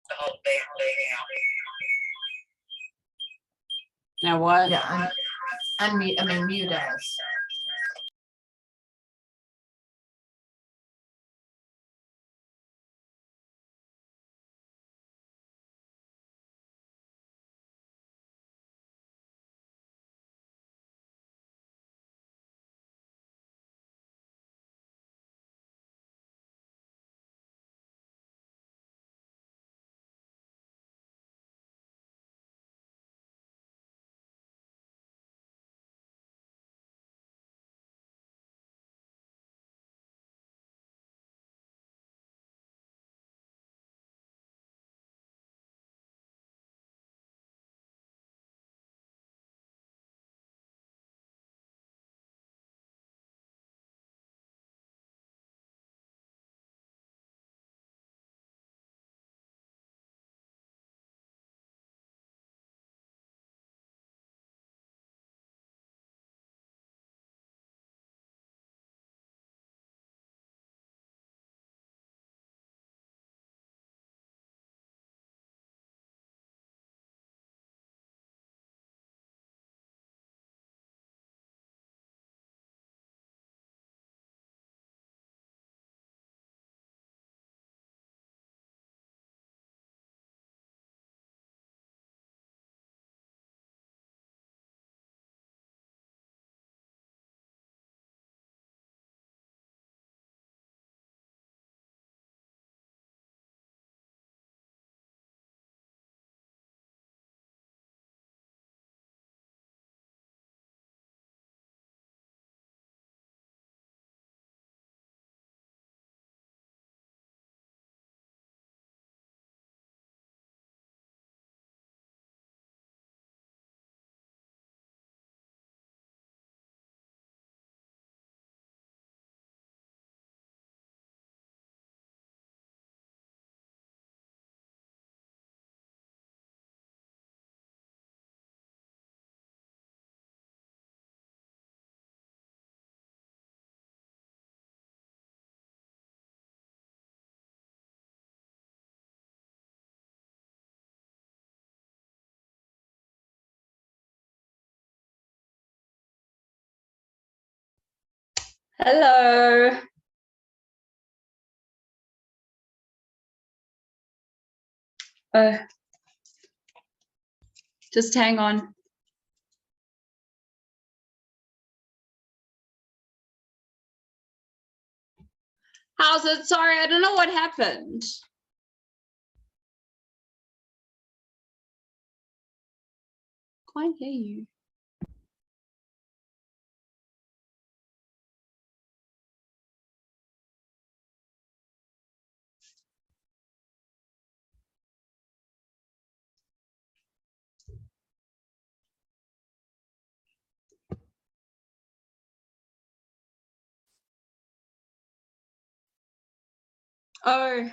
the whole damn thing out. Now what? Yeah, unmute. I mean, mute us. Hello. Just hang on. How's it? Sorry, I don't know what happened. Can't hear you. Oh.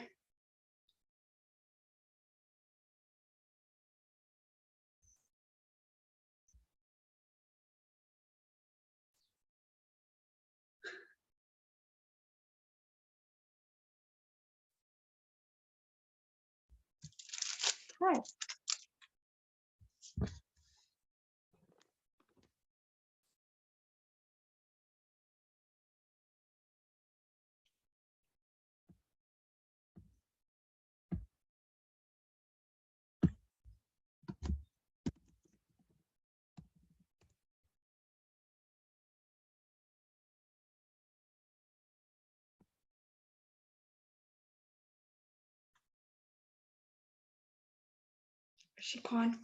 Hi. She can't.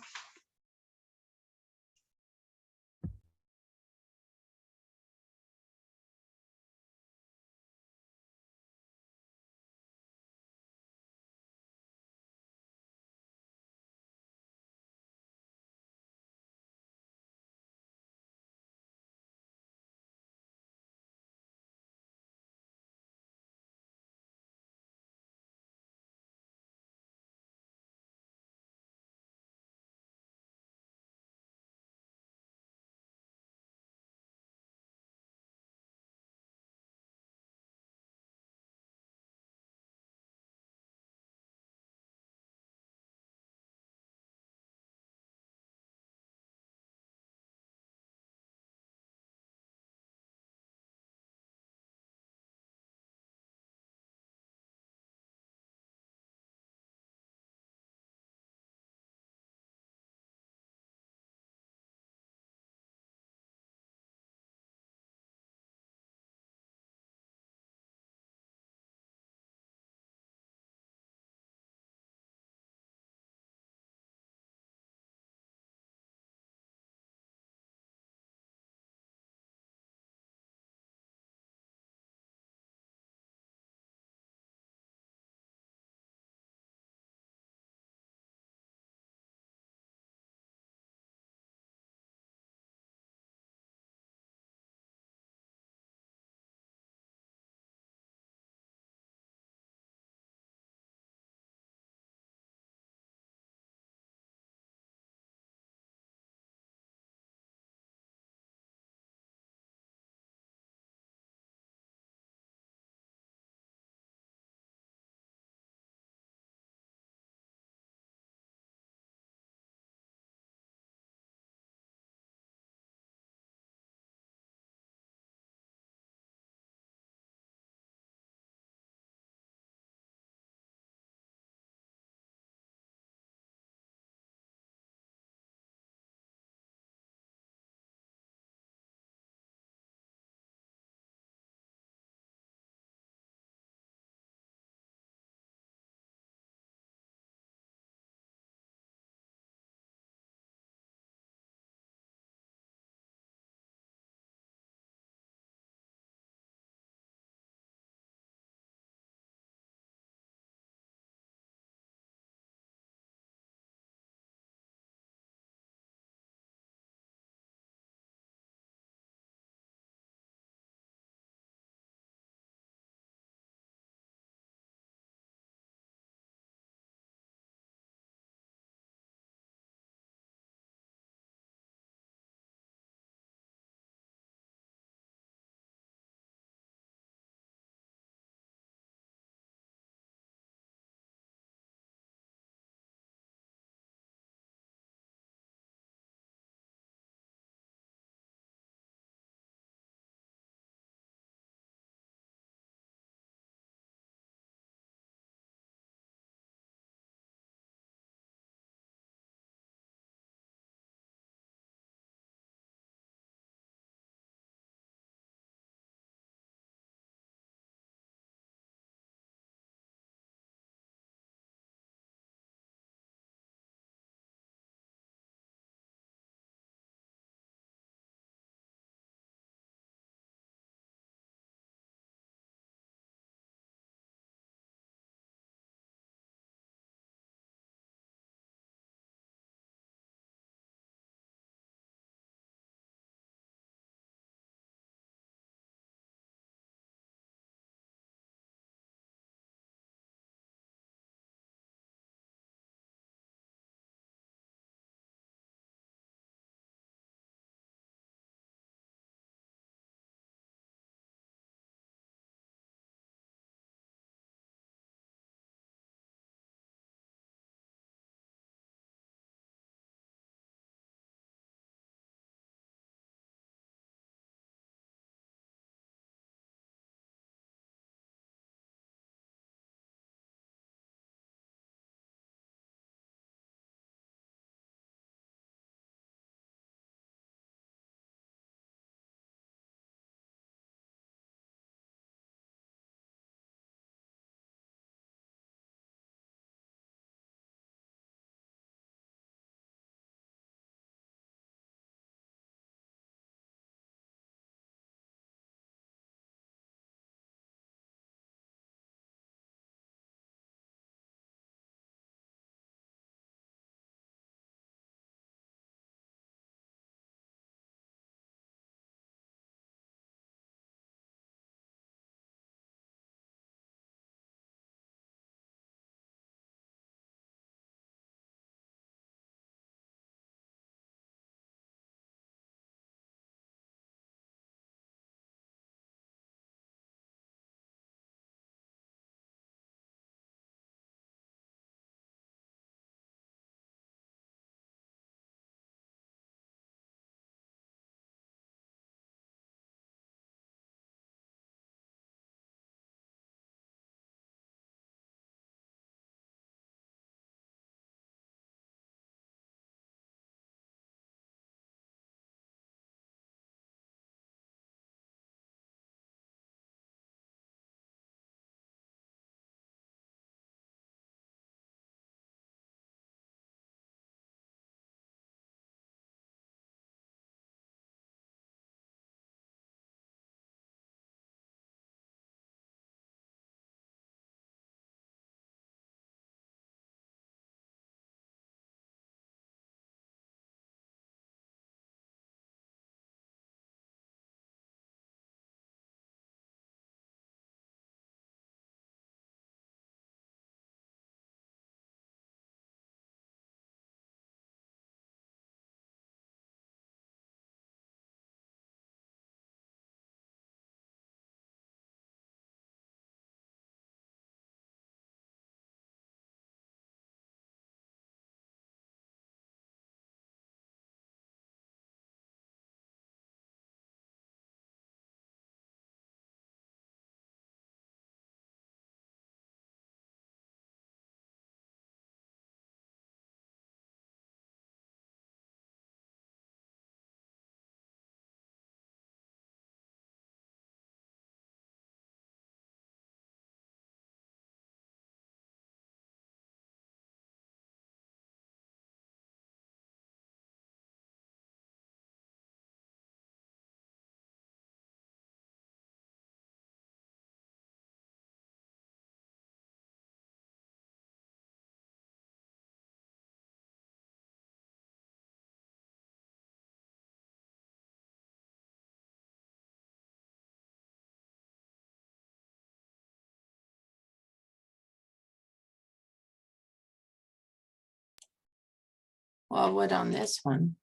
Well, what on this one?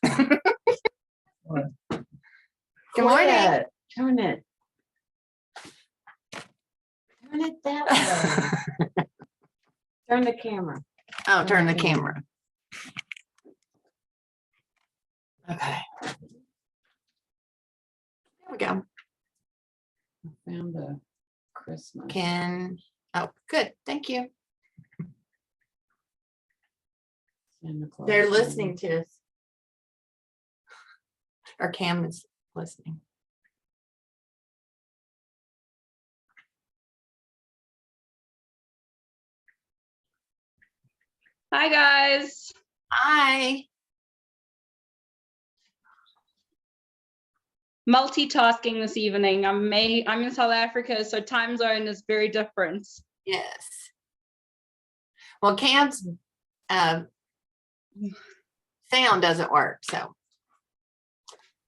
Good morning. Quit. Turn it. Turn it that way. Turn the camera. Oh, turn the camera. Okay. There we go. I found a Christmas. Oh, good. Thank you. Santa Claus They're one. listening to us. Or Cam is listening. Hi, guys. Hi. Multitasking this evening. I'm in South Africa, so time zone is very different. Yes. Well, Cam's sound doesn't work, so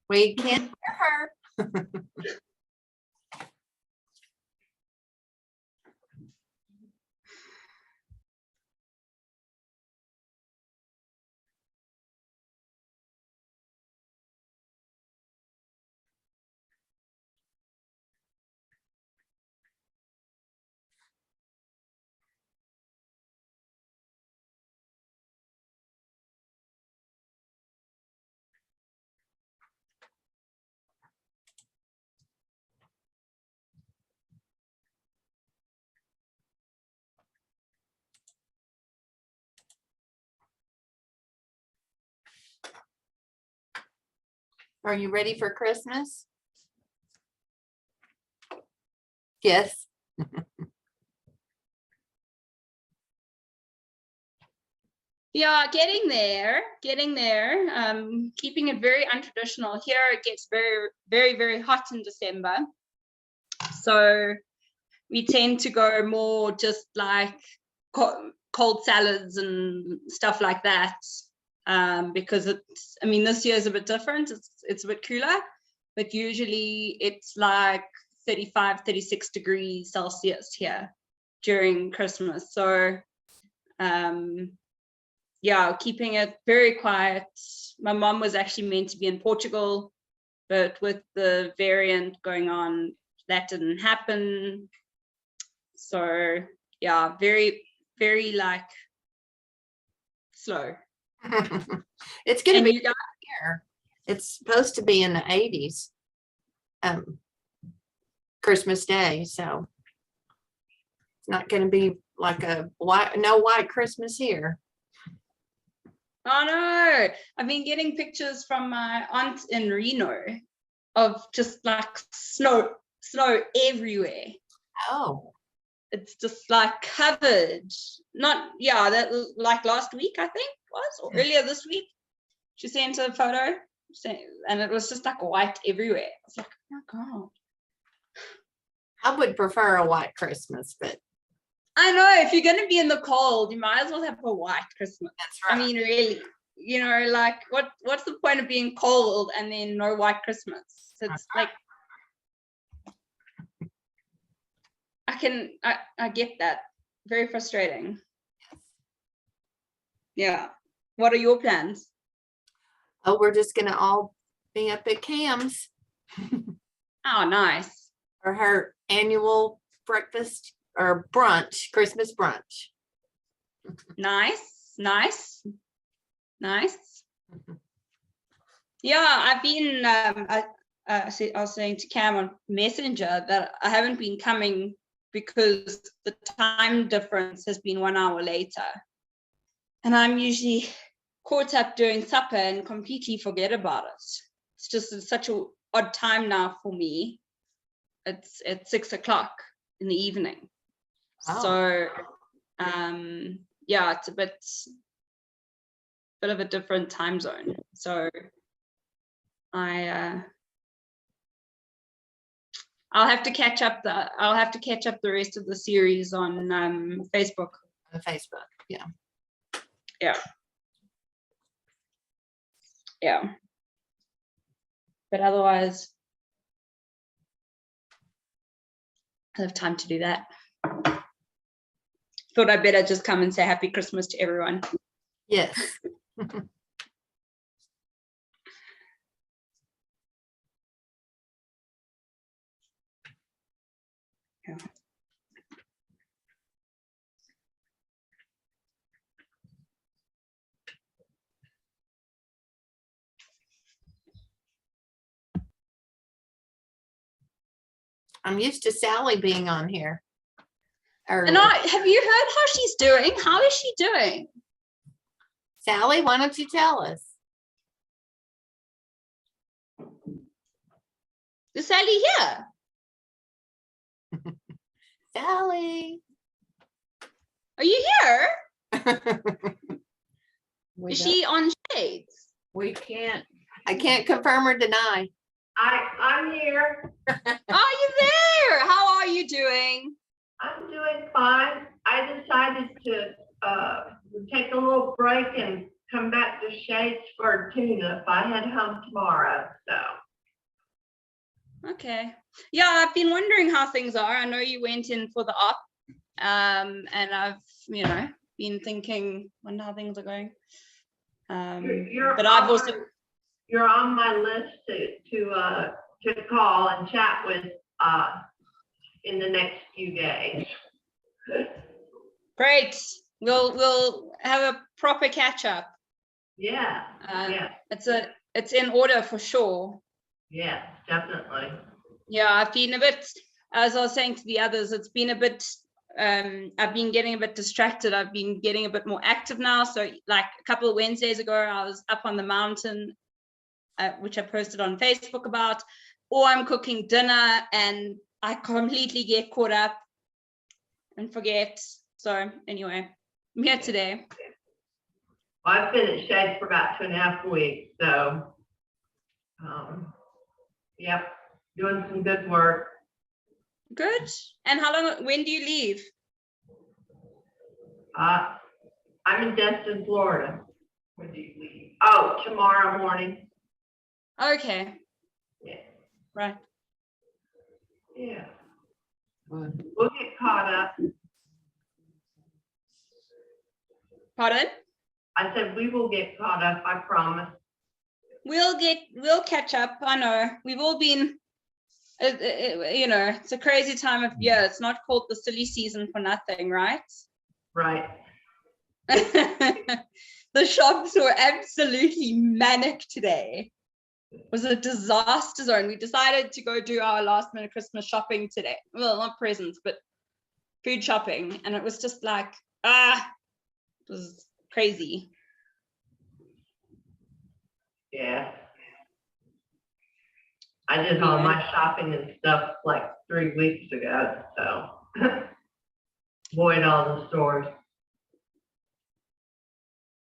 we can't hear her. Are you ready for Christmas? Yes. Yeah, getting there. Keeping it very untraditional. Here it gets very, very, very hot in December. So we tend to go more just like cold salads and stuff like that. Because this year is a bit different. It's a bit cooler, but usually it's like 35, 36 degrees Celsius here during Christmas. So yeah, keeping it very quiet. My mom was actually meant to be in Portugal, but with the variant going on, that didn't happen. So yeah, very, very like slow. It's gonna And be you guys, here. It's supposed to be in the 80s. Christmas Day, so it's not gonna be like no white Christmas here. oh no, I've been getting pictures from my aunt in Reno of just like snow everywhere. Oh. It's just like covered. That like last week I think was, or earlier this week. She sent a photo and it was just like white everywhere. I was like, oh my God. I would prefer a white Christmas, but I know, if you're going to be in the cold, you might as well have a white Christmas. that's right. I mean, really, like what's the point of being cold and then no white Christmas? It's like, I get that. Very frustrating. Yeah. What are your plans? Oh, we're just gonna all be up at Cam's Oh, nice. for her annual breakfast or brunch, Christmas brunch. Nice. Yeah, I've been, I was saying to Cam on Messenger that I haven't been coming because the time difference has been 1 hour later. And I'm usually caught up doing supper and completely forget about it. It's such an odd time now for me. It's at 6 o'clock in the evening. Oh. So, yeah, it's a bit of a different time zone. So I'll have to catch up the rest of the series on Facebook. On Facebook, yeah. Yeah. But otherwise, I have time to do that. thought I'd better just come and say Happy Christmas to everyone. Yes. Yeah. I'm used to Sally being on here. And have you heard how she's doing? How is she doing? Sally, why don't you tell us? Is Sally here? Sally. Are you here? We Is don't- she on Shades? We can't. I can't confirm or deny. I'm here. Are you there? How are you doing? I'm doing fine. I decided to take a little break and come back to Shades for tuna if I head home tomorrow. So Okay. Yeah, I've been wondering how things are. I know you went in for the op, and I've, been thinking, wonder how things are going. But I've also, you're on my list to call and chat with in the next few days. great. We'll have a proper catch up. Yeah. Yeah. It's in order for sure. Yeah, definitely. Yeah, I've been a bit, as I was saying to the others, it's been a bit, I've been getting a bit distracted. I've been getting a bit more active now. So like a couple of Wednesdays ago, I was up on the mountain, which I posted on Facebook about, or I'm cooking dinner and I completely get caught up and forget. So anyway, I'm here today. Well, I've been at Shades for about 2.5 weeks, so yep, doing some good work. Good. And when do you leave? I'm in Destin, Florida. When do you leave? Oh, tomorrow morning. Okay. Yeah. Right. Yeah. Good. We'll get caught up. Pardon? I said we will get caught up, I promise. We'll catch up. I know we've all been, it's a crazy time of year. It's not called the silly season for nothing, right? Right. The shops were absolutely manic today. It was a disaster zone. We decided to go do our last minute Christmas shopping today. Well, not presents, but food shopping. And it was just like, it was crazy. Yeah. I did all my shopping and stuff like 3 weeks ago, so avoid all the stores.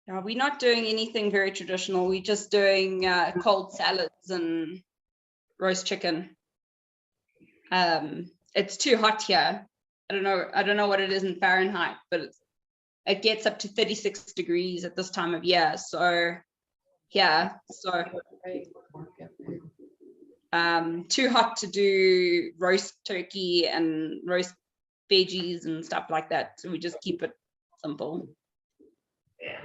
Yeah, we're not doing anything very traditional. We're just doing cold salads and roast chicken. It's too hot here. I don't know what it is in Fahrenheit, but it gets up to 36 degrees at this time of year. So yeah, so too hot to do roast turkey and roast veggies and stuff like that. So we just keep it simple. Yeah.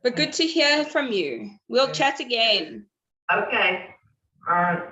But good to hear from you. We'll chat again. Okay. All right.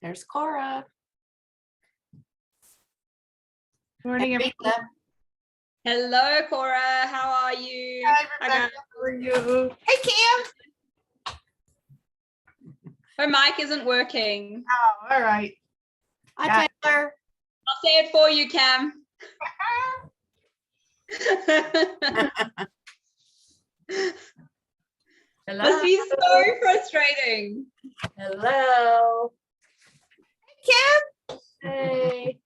There's Cora. Morning, And everyone. Rita. Hello, Cora. How are you? Hi, Hi, Rebecca. guys. How are you? Hey, Kim. Her mic isn't working. Oh, all right. Hi, Taylor. I'll say it for you, Cam. Hello. Must be so frustrating. Hello. Kim. Hey.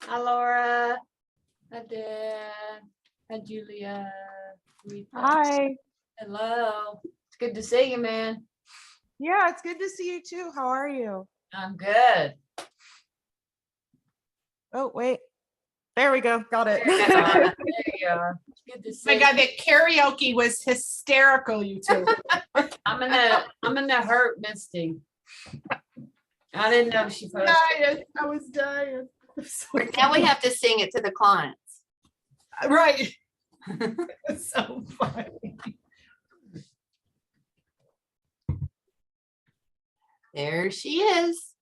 Hi, Laura. Hi, Deb. Hi, Julia. Rita. Hi. Hello. It's good to see you, man. Yeah, it's good to see you too. How are you? I'm good. Oh, wait. There we go. Got it. There you are. There you are. It's good to see My you. God, that karaoke was hysterical, you two. I'm in the hurt, Misty. I didn't know she posted. Dying. I was dying. Now we have to sing it to the clients. Right. It's so funny. There she is.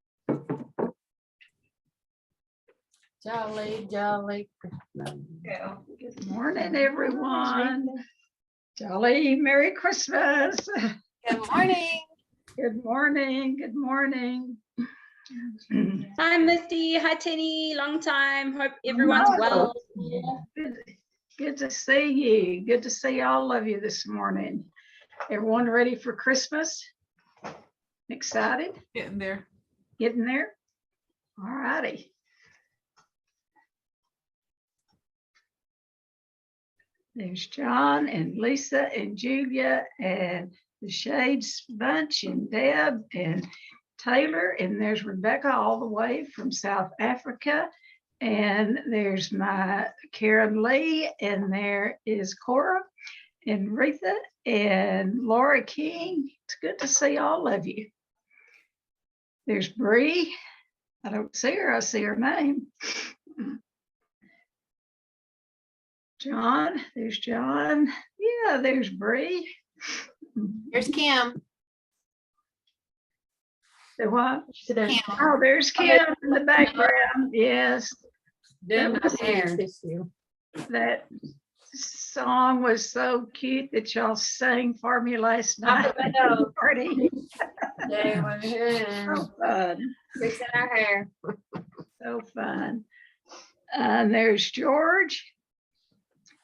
Jolly, jolly Christmas. Good morning, everyone. Jolly Merry Christmas. Good morning. Good morning. Good morning. Hi, Misty. Hi, Tennie. Long time. Hope everyone's well. Good to see you. Good to see all of you this morning. Everyone ready for Christmas? Excited? Getting there. Getting there? All righty. There's John and Lisa and Julia and the Shades bunch and Deb and Taylor, and there's Rebecca all the way from South Africa, and there's my Karen Lee, and there is Cora and Retha and Laura King. It's good to see all of you. There's Bree. I don't see her. I see her name. John, there's John. Yeah, there's Bree. Here's Kim. The what? Kim. Oh, there's Kim in the background. Yes, Doing my hair. that song was so cute that y'all sang for me last night. I know. Party. They were here. So fun. Fixing our hair. So fun. And there's George.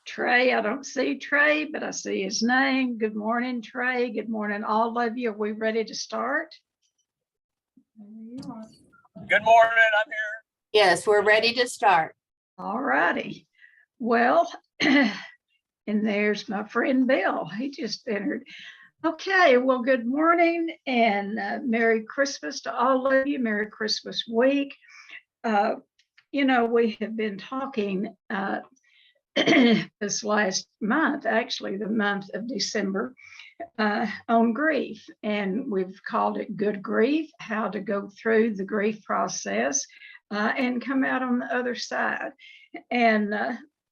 Trey, I don't see Trey, but I see his name. Good morning, Trey. Good morning, all of you. Are we ready to start? Good morning, I'm here. Yes, we're ready to start. All righty. Well, and there's my friend Bill. He just entered. Okay, well, good morning and Merry Christmas to all of you. Merry Christmas week. You know, we have been talking this last month, actually the month of December, on grief. And we've called it Good Grief, how to go through the grief process and come out on the other side. And,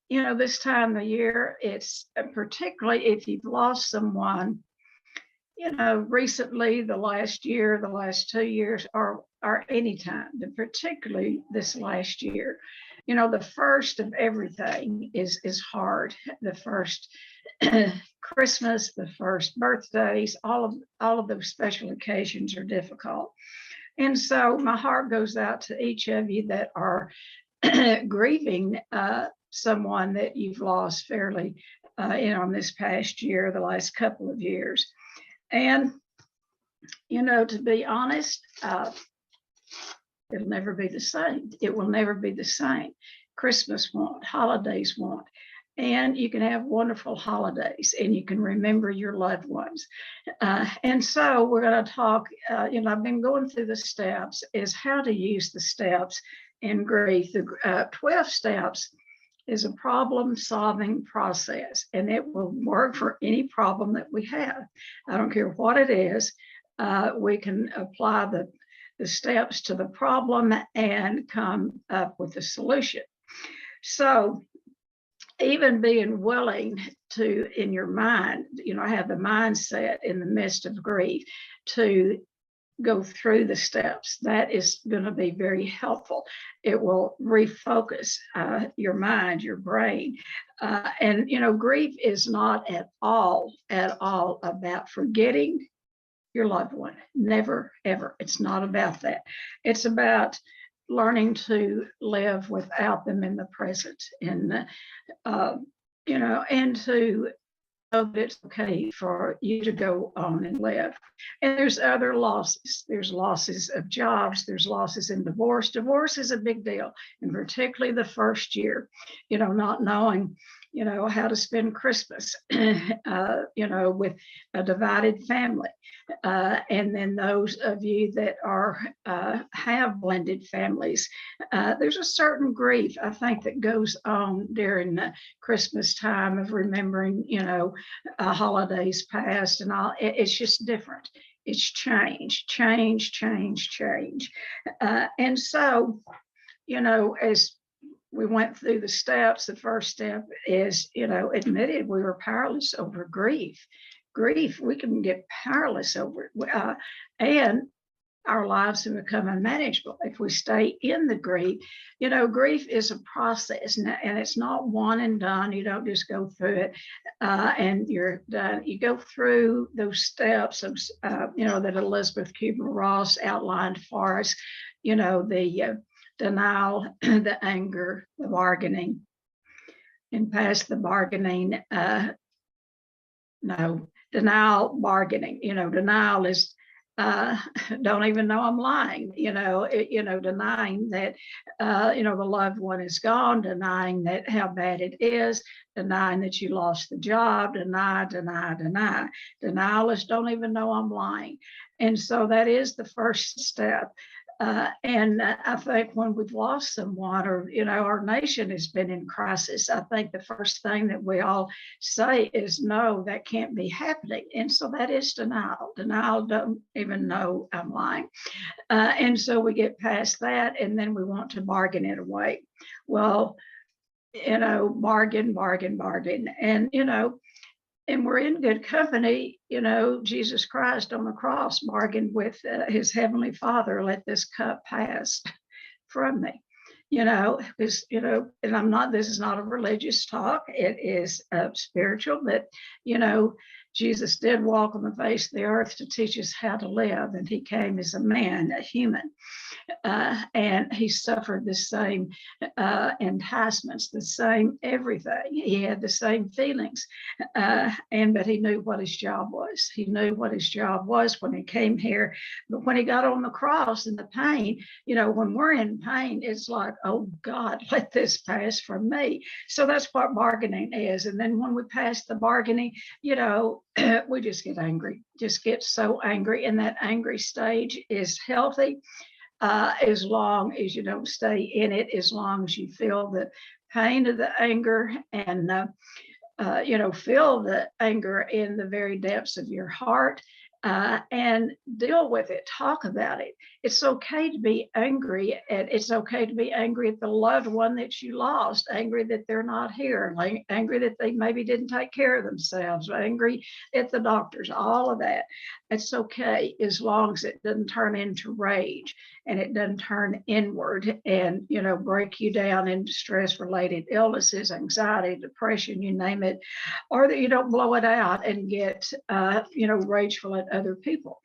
you know, this time of year, it's particularly if you've lost someone, you know, recently, the last year, the last 2 years, or any time, but particularly this last year. You know, the first of everything is hard. The first Christmas, the first birthdays, all of those special occasions are difficult. And so my heart goes out to each of you that are grieving someone that you've lost fairly, you know, in this past year, the last couple of years. And, you know, to be honest, it'll never be the same. It will never be the same. Christmas won't, holidays won't. And you can have wonderful holidays and you can remember your loved ones. And so we're going to talk, you know, I've been going through the steps, is how to use the steps in grief. The 12 steps is a problem-solving process, and it will work for any problem that we have. I don't care what it is. We can apply the steps to the problem and come up with a solution. So even being willing to, in your mind, you know, have the mindset in the midst of grief to go through the steps. That is going to be very helpful. It will refocus your mind, your brain. And, grief is not at all about forgetting your loved one. Never, ever. It's not about that. It's about learning to live without them in the present, and, and to know that it's okay for you to go on and live. And there's other losses. There's losses of jobs. There's losses in divorce. Divorce is a big deal, and particularly the first year, not knowing, how to spend Christmas, with a divided family. And then those of you that have blended families, there's a certain grief, I think, that goes on during the Christmas time of remembering, holidays past and all. It's just different. It's change. And so, as we went through the steps, the first step is, admitted we were powerless over grief. We can get powerless over it. And our lives have become unmanageable if we stay in the grief. Grief is a process, and it's not one and done. You don't just go through it and you're done. You go through those steps of, that Elizabeth Kubler-Ross outlined for us, the denial, the anger, the bargaining, and past the bargaining, denial, bargaining. Denial is don't even know I'm lying, denying that, the loved one is gone, denying that how bad it is, denying that you lost the job, deny. Denial is don't even know I'm lying. And so that is the first step. And I think when we've lost someone, or, our nation has been in crisis, I think the first thing that we all say is, no, that can't be happening. And so that is denial. Denial, don't even know I'm lying. And so we get past that, and then we want to bargain it away. Well, bargain. And we're in good company. Jesus Christ on the cross bargained with his heavenly Father, let this cup pass from me. Because, and this is not a religious talk, it is spiritual, but, Jesus did walk on the face of the earth to teach us how to live, and he came as a man, a human, and he suffered the same enticements, the same everything. He had the same feelings, but he knew what his job was. He knew what his job was when he came here. But when he got on the cross and the pain, when we're in pain, it's like, oh God, let this pass from me. So that's what bargaining is. And then when we pass the bargaining, we just get angry, just get so angry. And that angry stage is healthy as long as you don't stay in it, as long as you feel the pain of the anger and, feel the anger in the very depths of your heart. And deal with it, talk about it. It's okay to be angry, and it's okay to be angry at the loved one that you lost, angry that they're not here, angry that they maybe didn't take care of themselves, angry at the doctors, all of that. It's okay as long as it doesn't turn into rage and it doesn't turn inward and, break you down into stress-related illnesses, anxiety, depression, you name it, or that you don't blow it out and get, rageful at other people.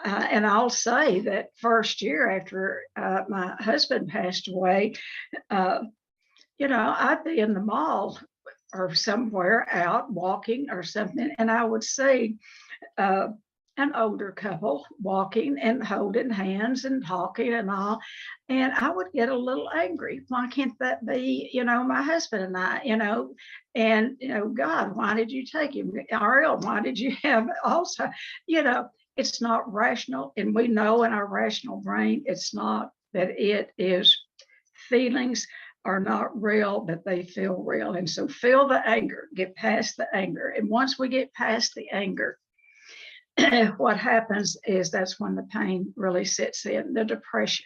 And I'll say that first year after my husband passed away, I'd be in the mall or somewhere out walking or something, and I would see an older couple walking and holding hands and talking and all. And I would get a little angry. Why can't that be, my husband and I, and, God, why did you take him? Ariel, why did you have also, it's not rational. And we know in our rational brain, it's not, that it is feelings are not real, but they feel real. And so feel the anger, get past the anger. And once we get past the anger, what happens is that's when the pain really sets in, the depression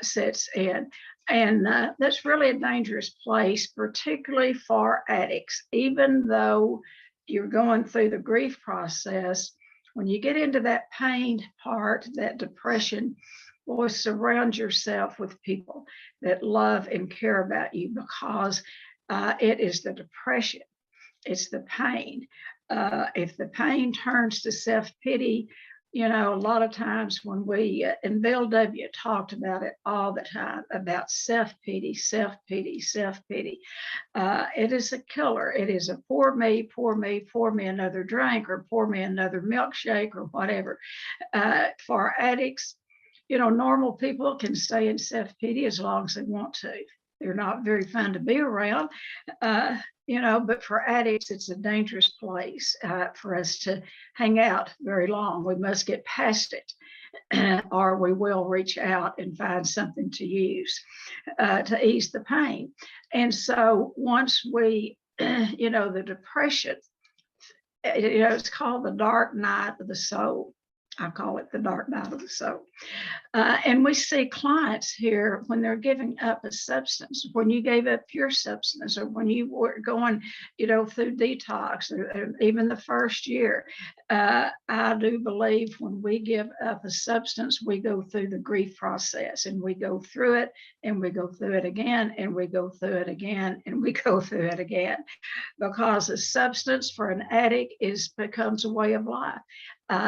sets in. And that's really a dangerous place, particularly for addicts, even though, you're going through the grief process, when you get into that pain part, that depression, boy, surround yourself with people that love and care about you, because it is the depression, it's the pain. If the pain turns to self-pity, you know, a lot of times when we, and Bill W. talked about it all the time, about self-pity, self-pity, self-pity. It is a killer. It is a pour me, pour me, pour me another drink, or pour me another milkshake, or whatever. For addicts, you know, normal people can stay in self-pity as long as they want to. They're not very fun to be around. You know, but for addicts, it's a dangerous place for us to hang out very long. We must get past it, or we will reach out and find something to use to ease the pain. And so once we, you know, the depression, you know, it's called the dark night of the soul. I call it the dark night of the soul. And we see clients here when they're giving up a substance, when you gave up your substance, or when you were going, you know, through detox, or even the first year. I do believe when we give up a substance, we go through the grief process, and we go through it, and we go through it again, and we go through it again, and we go through it again, because a substance for an addict becomes a way of life.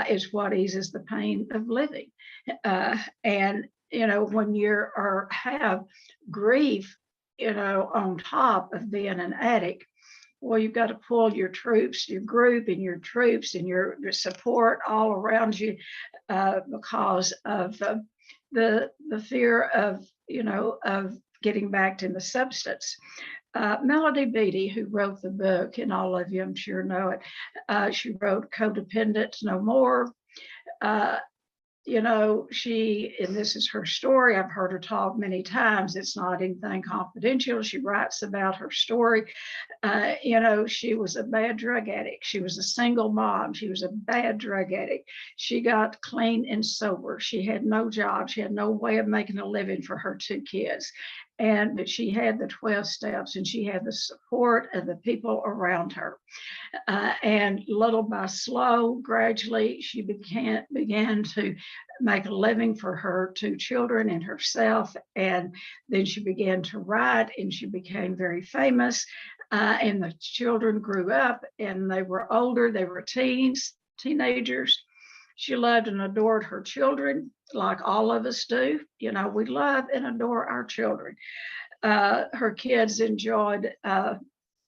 Is what eases the pain of living. And, you know, when you have grief, you know, on top of being an addict, well, you've got to pull your troops, your group and your troops and your support all around you because of the fear of, you know, of getting back to the substance. Melody Beattie, who wrote the book, and all of you I'm sure know it, she wrote Codependent No More. You know, and this is her story, I've heard her talk many times, it's not anything confidential, she writes about her story. You know, she was a bad drug addict, she was a single mom, she was a bad drug addict, she got clean and sober, she had no job, she had no way of making a living for her 2 kids. But she had the 12 steps, and she had the support of the people around her. And little by slow, gradually, she began to make a living for her 2 children and herself. And then she began to write, and she became very famous. And the children grew up, and they were older, they were teenagers. She loved and adored her children, like all of us do. You know, we love and adore our children. Her kids enjoyed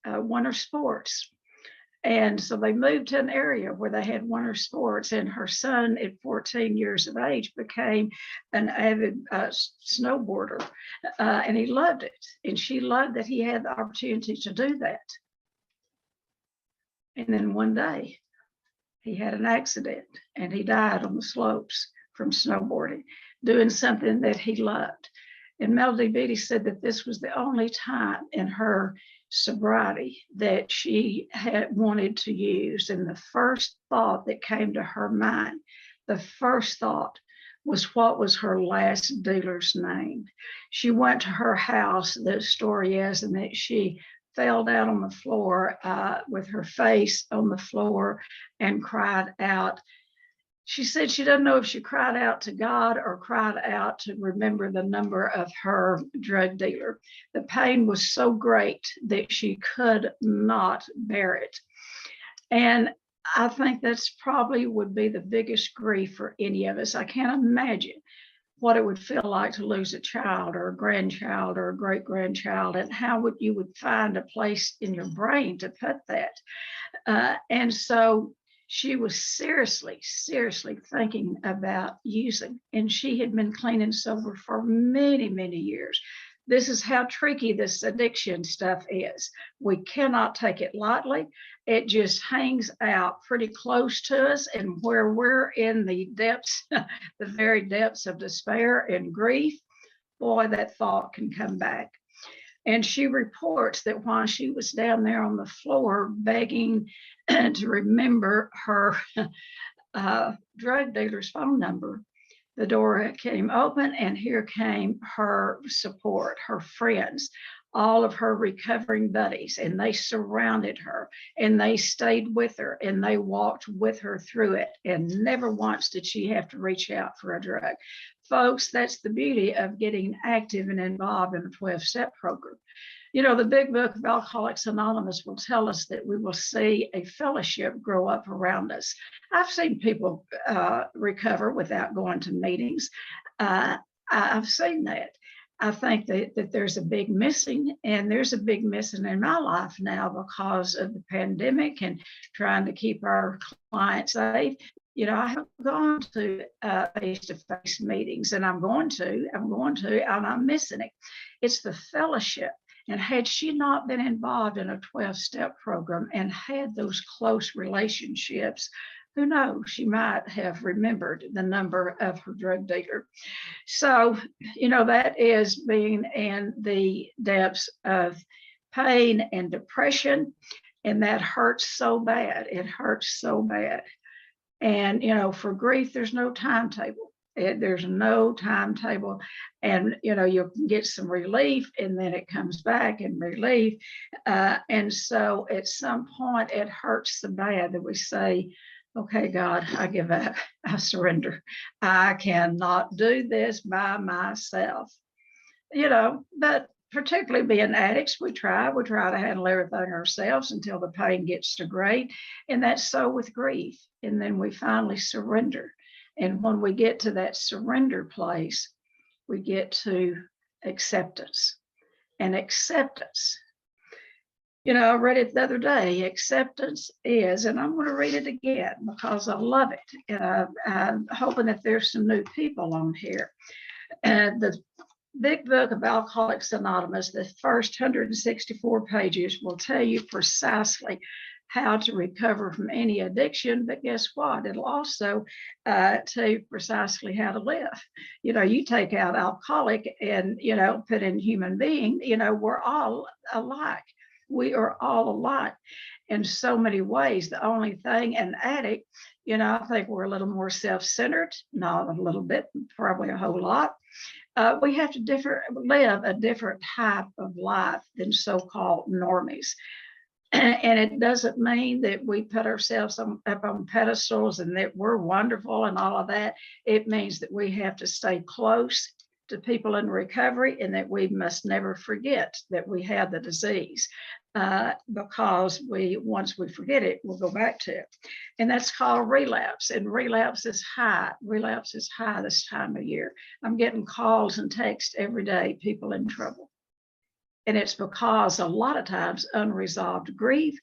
winter sports. And so they moved to an area where they had winter sports, and her son at 14 years of age became an avid snowboarder, and he loved it. And she loved that he had the opportunity to do that. And then one day, he had an accident, and he died on the slopes from snowboarding, doing something that he loved. And Melody Beattie said that this was the only time in her sobriety that she had wanted to use. And the first thought that came to her mind, the first thought was, what was her last dealer's name? She went to her house, the story is, and that she fell down on the floor with her face on the floor and cried out. She said she doesn't know if she cried out to God or cried out to remember the number of her drug dealer. The pain was so great that she could not bear it. And I think that's probably would be the biggest grief for any of us. I can't imagine what it would feel like to lose a child or a grandchild or a great-grandchild, and how you would find a place in your brain to put that. And so she was seriously thinking about using, and she had been clean and sober for many, many years. This is how tricky this addiction stuff is. We cannot take it lightly. It just hangs out pretty close to us, and where we're in the depths, the very depths of despair and grief, boy, that thought can come back. And she reports that while she was down there on the floor begging to remember her drug dealer's phone number, the door came open, and here came her support, her friends, all of her recovering buddies, and they surrounded her and they stayed with her and they walked with her through it. And never once did she have to reach out for a drug. Folks, that's the beauty of getting active and involved in a 12-step program. You know, the big book of Alcoholics Anonymous will tell us that we will see a fellowship grow up around us. I've seen people recover without going to meetings. I've seen that. I think that there's a big missing, and there's a big missing in my life now because of the pandemic and trying to keep our clients safe. You know, I haven't gone to face-to-face meetings, and I'm going to, and I'm missing it. It's the fellowship. And had she not been involved in a 12-step program and had those close relationships, who knows, she might have remembered the number of her drug dealer. So, you know, that is being in the depths of pain and depression, and that hurts so bad. It hurts so bad. And, you know, for grief, there's no timetable. There's no timetable, and you know, you can get some relief and then it comes back and relief, and so at some point it hurts so bad that we say, okay, God, I give up, I surrender. I cannot do this by myself, you know. But particularly being addicts, we try to handle everything ourselves until the pain gets too great, and that's so with grief. And then we finally surrender. And when we get to that surrender place, we get to acceptance. And acceptance, you know, I read it the other day. Acceptance is, and I'm going to read it again because I love it. And I'm hoping that there's some new people on here. And the big book of Alcoholics Anonymous, the first 164 pages will tell you precisely how to recover from any addiction. But guess what? It'll also tell you precisely how to live. You know, you take out alcoholic and, you know, put in human being, you know, we're all alike. We are all alike in so many ways. The only thing, an addict, you know, I think we're a little more self-centered, not a little bit, probably a whole lot. We have to live a different type of life than so-called normies. And it doesn't mean that we put ourselves up on pedestals and that we're wonderful and all of that. It means that we have to stay close to people in recovery, and that we must never forget that we have the disease, because once we forget it, we'll go back to it. And that's called relapse. And relapse is high. Relapse is high this time of year. I'm getting calls and texts every day, people in trouble. And it's because a lot of times unresolved grief,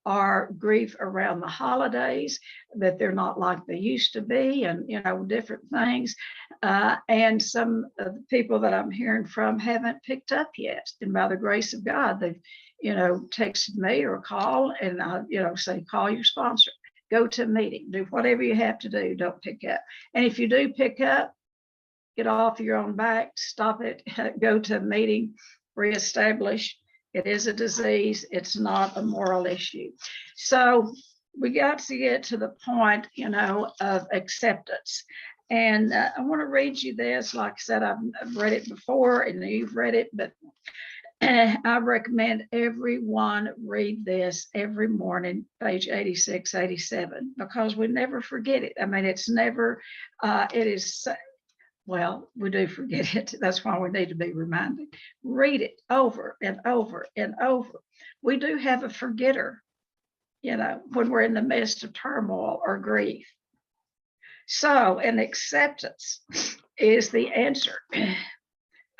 or grief around the holidays, that they're not like they used to be, and, you know, different things. And some of the people that I'm hearing from haven't picked up yet. And by the grace of God, they've, you know, texted me or call, and I, you know, say, call your sponsor, go to a meeting, do whatever you have to do, don't pick up. And if you do pick up, get off your own back, stop it, go to a meeting, reestablish. It is a disease. It's not a moral issue. So we got to get to the point, you know, of acceptance. And I want to read you this. Like I said, I've read it before and you've read it, but I recommend everyone read this every morning, page 86, 87, because we never forget it. I mean, it's never, it is, well, we do forget it. That's why we need to be reminded. Read it over and over and over. We do have a forgetter, you know, when we're in the midst of turmoil or grief. So, an acceptance is the answer.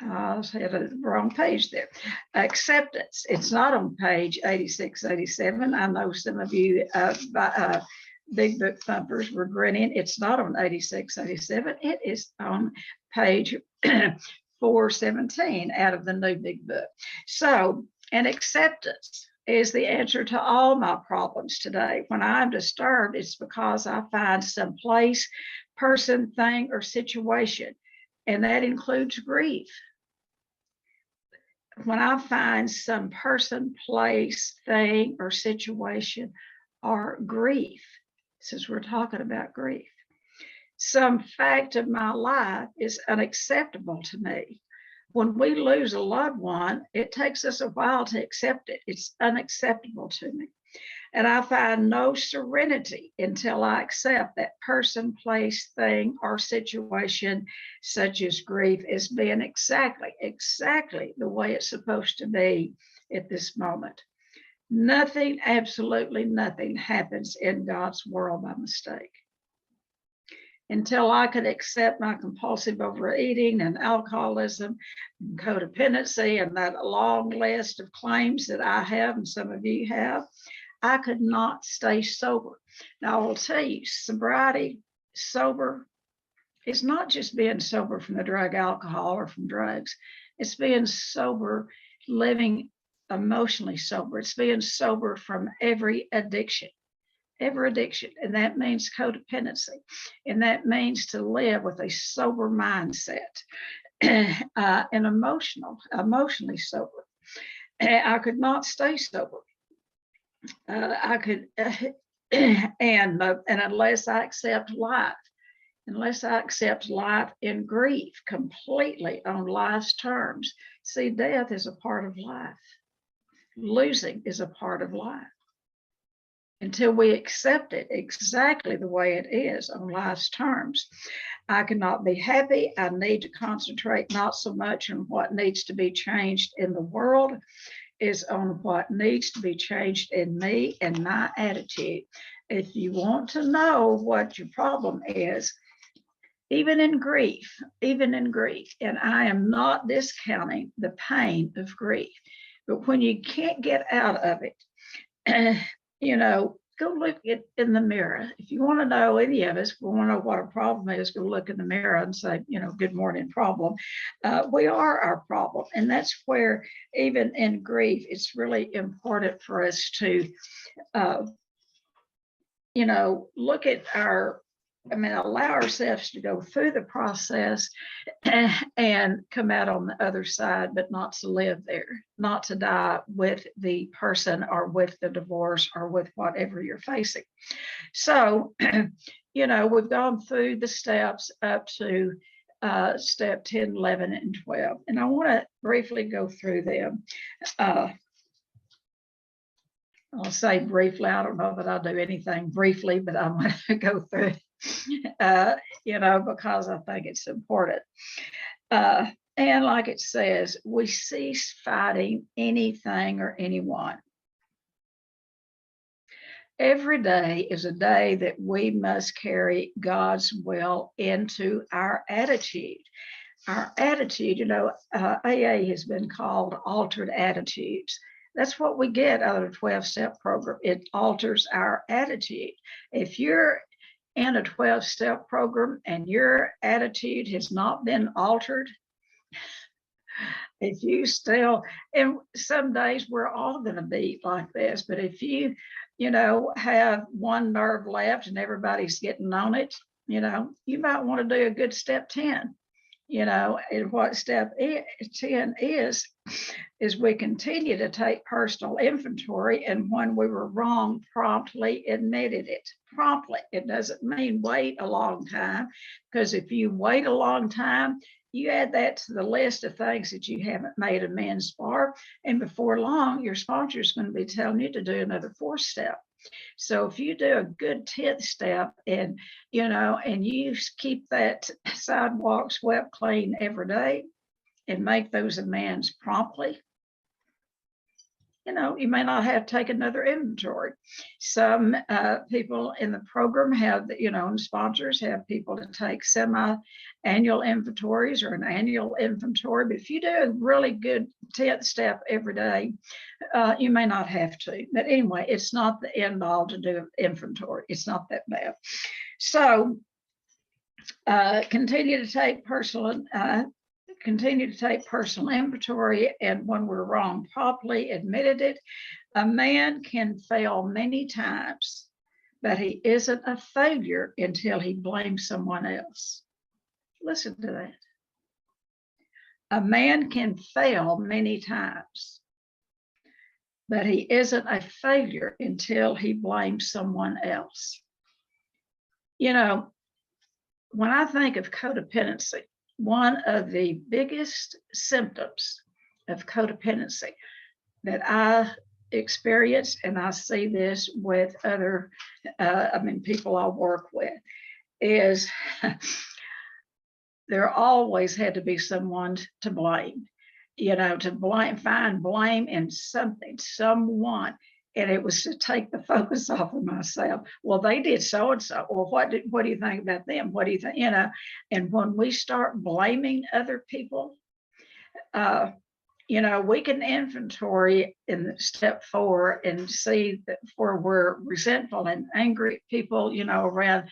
I had a wrong page there. Acceptance. It's not on page 86, 87. I know some of you big book thumpers were grinning. It's not on 86, 87. It is on page 417 out of the new big book. So, an acceptance is the answer to all my problems today. When I'm disturbed, it's because I find some place, person, thing, or situation, and that includes grief. When I find some person, place, thing, or situation, or grief, since we're talking about grief, some fact of my life is unacceptable to me. When we lose a loved one, it takes us a while to accept it. It's unacceptable to me. And I find no serenity until I accept that person, place, thing, or situation, such as grief, as being exactly the way it's supposed to be at this moment. Nothing, absolutely nothing happens in God's world by mistake. Until I could accept my compulsive overeating and alcoholism and codependency and that long list of claims that I have and some of you have, I could not stay sober. Now I will tell you, sobriety, sober, is not just being sober from the drug alcohol or from drugs. It's being sober, living emotionally sober. It's being sober from every addiction. And that means codependency, and that means to live with a sober mindset and emotionally sober. I could not stay sober. I could, and unless I accept life in grief completely on life's terms. See, death is a part of life. Losing is a part of life. Until we accept it exactly the way it is on life's terms, I cannot be happy. I need to concentrate not so much on what needs to be changed in the world, is on what needs to be changed in me and my attitude. If you want to know what your problem is, even in grief, and I am not discounting the pain of grief, but when you can't get out of it, go look in the mirror. If you want to know, any of us want to know what a problem is, go look in the mirror and say, good morning, problem. We are our problem. And that's where, even in grief, it's really important for us to, look at allow ourselves to go through the process and come out on the other side, but not to live there, not to die with the person or with the divorce or with whatever you're facing. So, we've gone through the steps up to step 10, 11, and 12. And I want to briefly go through them. I'll say briefly, I don't know that I'll do anything briefly, but I'm going to go through, because I think it's important. And like it says, we cease fighting anything or anyone. Every day is a day that we must carry God's will into our attitude. Our attitude, AA has been called altered attitudes. That's what we get out of the 12-step program. It alters our attitude. If you're in a 12-step program and your attitude has not been altered, if you still, and some days we're all going to be like this, but if you, have one nerve left and everybody's getting on it, you might want to do a good step 10. And what step 10 is we continue to take personal inventory, and when we were wrong, promptly admitted it. Promptly. It doesn't mean wait a long time, because if you wait a long time, you add that to the list of things that you haven't made amends for, and before long, your sponsor is going to be telling you to do another 4th step. So if you do a good 10th step and you keep that sidewalk swept clean every day and make those amends promptly, you may not have to take another inventory. Some people in the program have, and sponsors have people to take semi-annual inventories or an annual inventory. But if you do a really good 10th step every day, you may not have to. But anyway, it's not the end all to do inventory. It's not that bad. So continue to take personal inventory, and when we're wrong, properly admitted it. A man can fail many times, but he isn't a failure until he blames someone else. Listen to that. A man can fail many times, but he isn't a failure until he blames someone else. when I think of codependency, one of the biggest symptoms of codependency that I experience, and I see this with other, people I work with, is there always had to be someone to blame, to find blame in something, someone. And it was to take the focus off of myself. Well, they did so and so. Well, what do you think about them? What do you think? And when we start blaming other people, we can inventory in step 4 and see that where we're resentful and angry at people, around,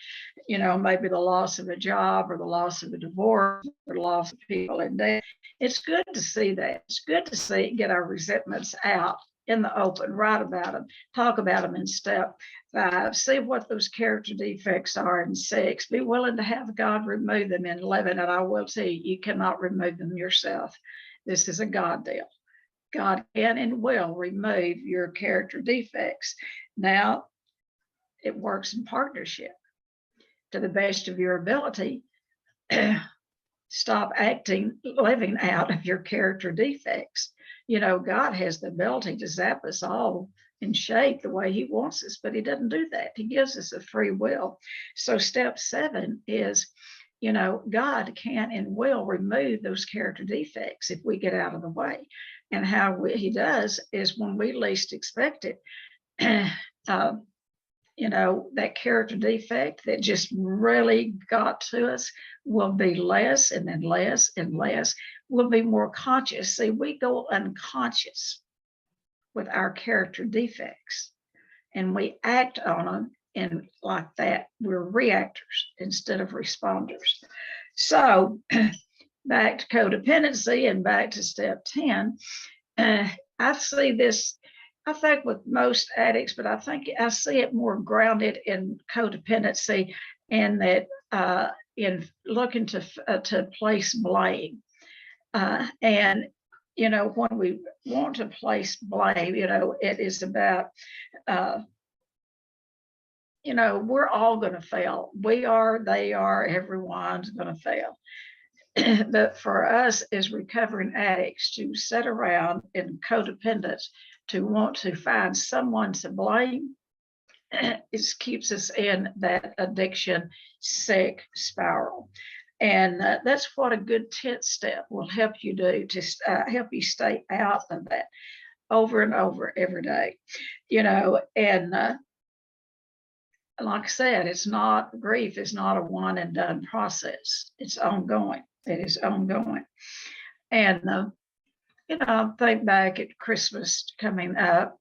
maybe the loss of a job or the loss of a divorce or the loss of people in death. It's good to see that. It's good to get our resentments out in the open, write about them, talk about them in step 5, see what those character defects are in 6, be willing to have God remove them in 11. And I will tell you, you cannot remove them yourself. This is a God deal. God can and will remove your character defects. Now, it works in partnership. To the best of your ability, stop living out of your character defects. God has the ability to zap us all and shape the way he wants us, but he doesn't do that. He gives us a free will. So step 7 is, God can and will remove those character defects if we get out of the way. And how he does is when we least expect it, that character defect that just really got to us will be less and then less and less. We'll be more conscious. See, we go unconscious with our character defects and we act on them. And like that, we're reactors instead of responders. So back to codependency and back to step 10, I see this, I think with most addicts, but I think I see it more grounded in codependency and that in looking to place blame. And, when we want to place blame, it is about, we're all going to fail. We are, they are, everyone's going to fail. But for us as recovering addicts to sit around in codependence, to want to find someone to blame, it keeps us in that addiction sick spiral. And that's what a good 10th step will help you do, to help you stay out of that over and over every day. And like I said, grief is not a one and done process. It's ongoing. It is ongoing. And, think back at Christmas coming up,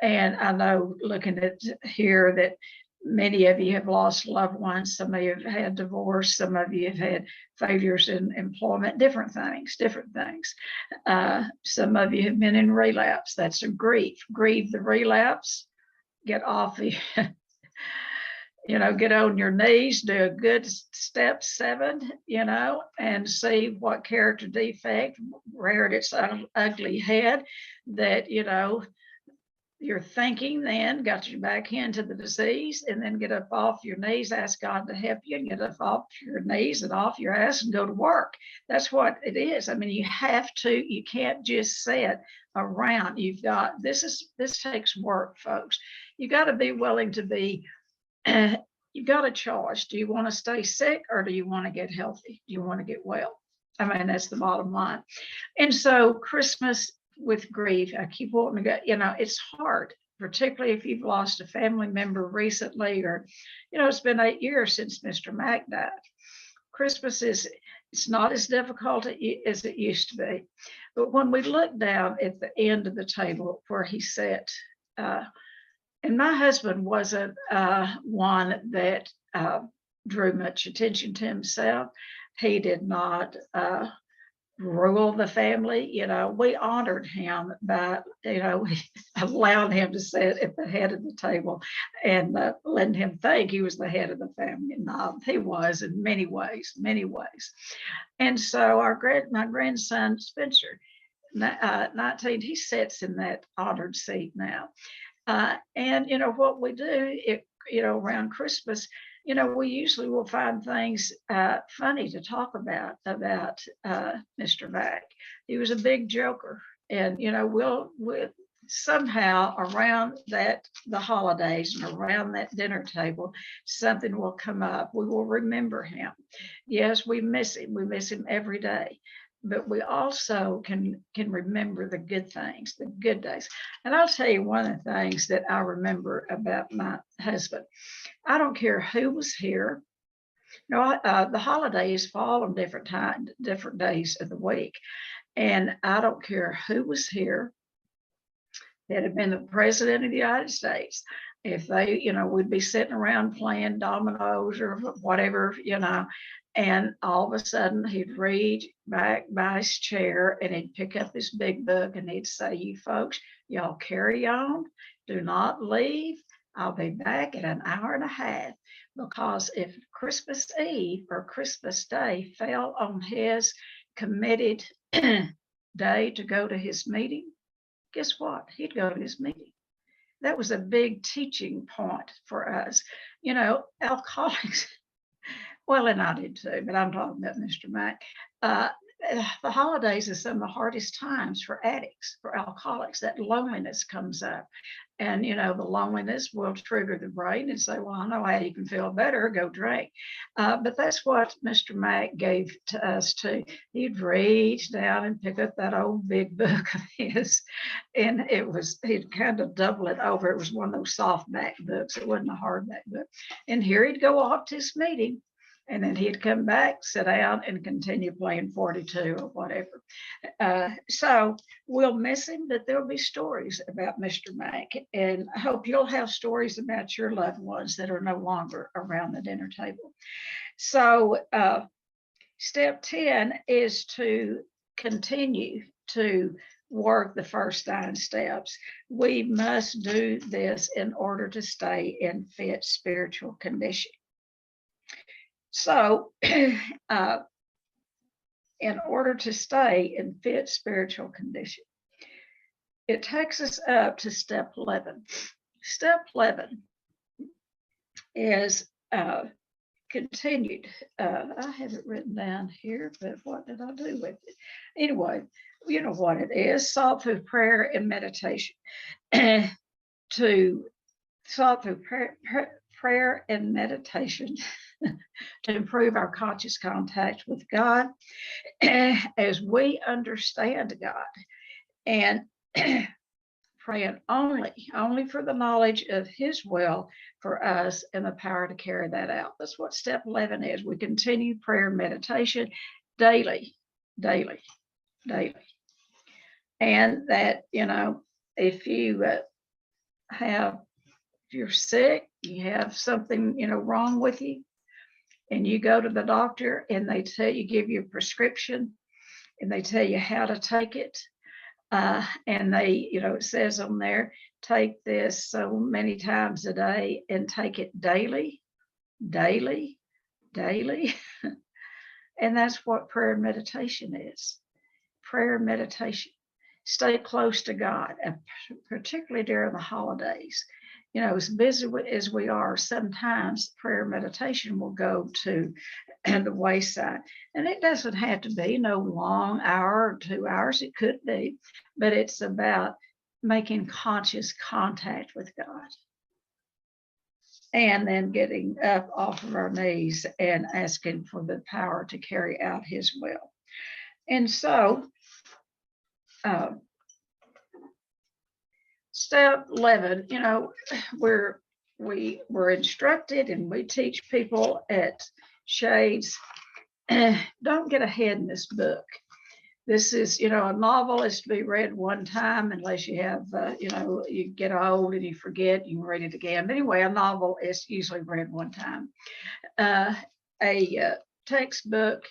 and I know looking at here that many of you have lost loved ones. Some of you have had divorce. Some of you have had failures in employment, different things. Some of you have been in relapse. That's a grief. Grieve the relapse. Get off the, get on your knees, do a good step 7, and see what character defect reared its ugly head that, your thinking then got you back into the disease, and then get up off your knees, ask God to help you, and get up off your knees and off your ass and go to work. That's what it is. I mean, you can't just sit around. This takes work, folks. You got to be willing to be, you've got a choice. Do you want to stay sick or do you want to get healthy? Do you want to get well? I mean, that's the bottom line. And so Christmas with grief, I keep wanting to go, it's hard, particularly if you've lost a family member recently, or, it's been 8 years since Mr. Mack died. Christmas it's not as difficult as it used to be. But when we look down at the end of the table where he sat, and my husband wasn't one that drew much attention to himself. He did not rule the family. We honored him by, allowing him to sit at the head of the table and letting him think he was the head of the family. No, he was in many ways. And so my grandson, Spencer, 19, he sits in that honored seat now. And what we do, around Christmas, you know, we usually will find things funny to talk about Mr. Mack. He was a big joker, and you know, we'll somehow around the holidays and around that dinner table, something will come up. We will remember him. Yes, we miss him. We miss him every day. But we also can remember the good things, the good days. And I'll tell you one of the things that I remember about my husband. I don't care who was here. No, the holidays fall on different days of the week, and I don't care who was here. That had been the president of the United States. If they, you know, we'd be sitting around playing dominoes or whatever, you know, and all of a sudden he'd reach back by his chair and he'd pick up this big book and he'd say, "You folks, y'all carry on. Do not leave. I'll be back in an hour and a half." Because if Christmas Eve or Christmas Day fell on his committed day to go to his meeting, guess what? He'd go to his meeting. That was a big teaching point for us. You know, alcoholics, well, and I did too, but I'm talking about Mr. Mack. The holidays are some of the hardest times for addicts, for alcoholics. That loneliness comes up. And, you know, the loneliness will trigger the brain and say, well, I know how you can feel better, go drink. But that's what Mr. Mack gave to us too. He'd reach down and pick up that old big book of his, and he'd kind of double it over. It was one of those softback books. It wasn't a hardback book. And here he'd go off to his meeting. And then he'd come back, sit down, and continue playing 42 or whatever. So we'll miss him, but there'll be stories about Mr. Mack. And I hope you'll have stories about your loved ones that are no longer around the dinner table. So step 10 is to continue to work the first 9 steps. We must do this in order to stay in fit spiritual condition. So, in order to stay in fit spiritual condition, it takes us up to step 11. Step 11 is continued. I have it written down here, but what did I do with it? Anyway, you know what it is: sought through prayer and meditation. To sought through prayer and meditation to improve our conscious contact with God as we understand God, and praying only for the knowledge of His will for us and the power to carry that out. That's what step 11 is. We continue prayer and meditation daily. And that, you know, if you're sick, you have something, you know, wrong with you, and you go to the doctor and they give you a prescription and they tell you how to take it. And they, you know, it says on there, take this so many times a day and take it daily. And that's what prayer and meditation is. Prayer and meditation. Stay close to God, and particularly during the holidays. You know, as busy as we are, sometimes prayer and meditation will go to the wayside. And it doesn't have to be no long hour or 2 hours. It could be, but it's about making conscious contact with God. And then getting up off of our knees and asking for the power to carry out His will. And so, step 11, you know, we're instructed and we teach people at Shades, don't get ahead in this book. This is, you know, a novel is to be read one time unless you have, you know, you get old and you forget, you can read it again. But anyway, a novel is usually read one time. A textbook,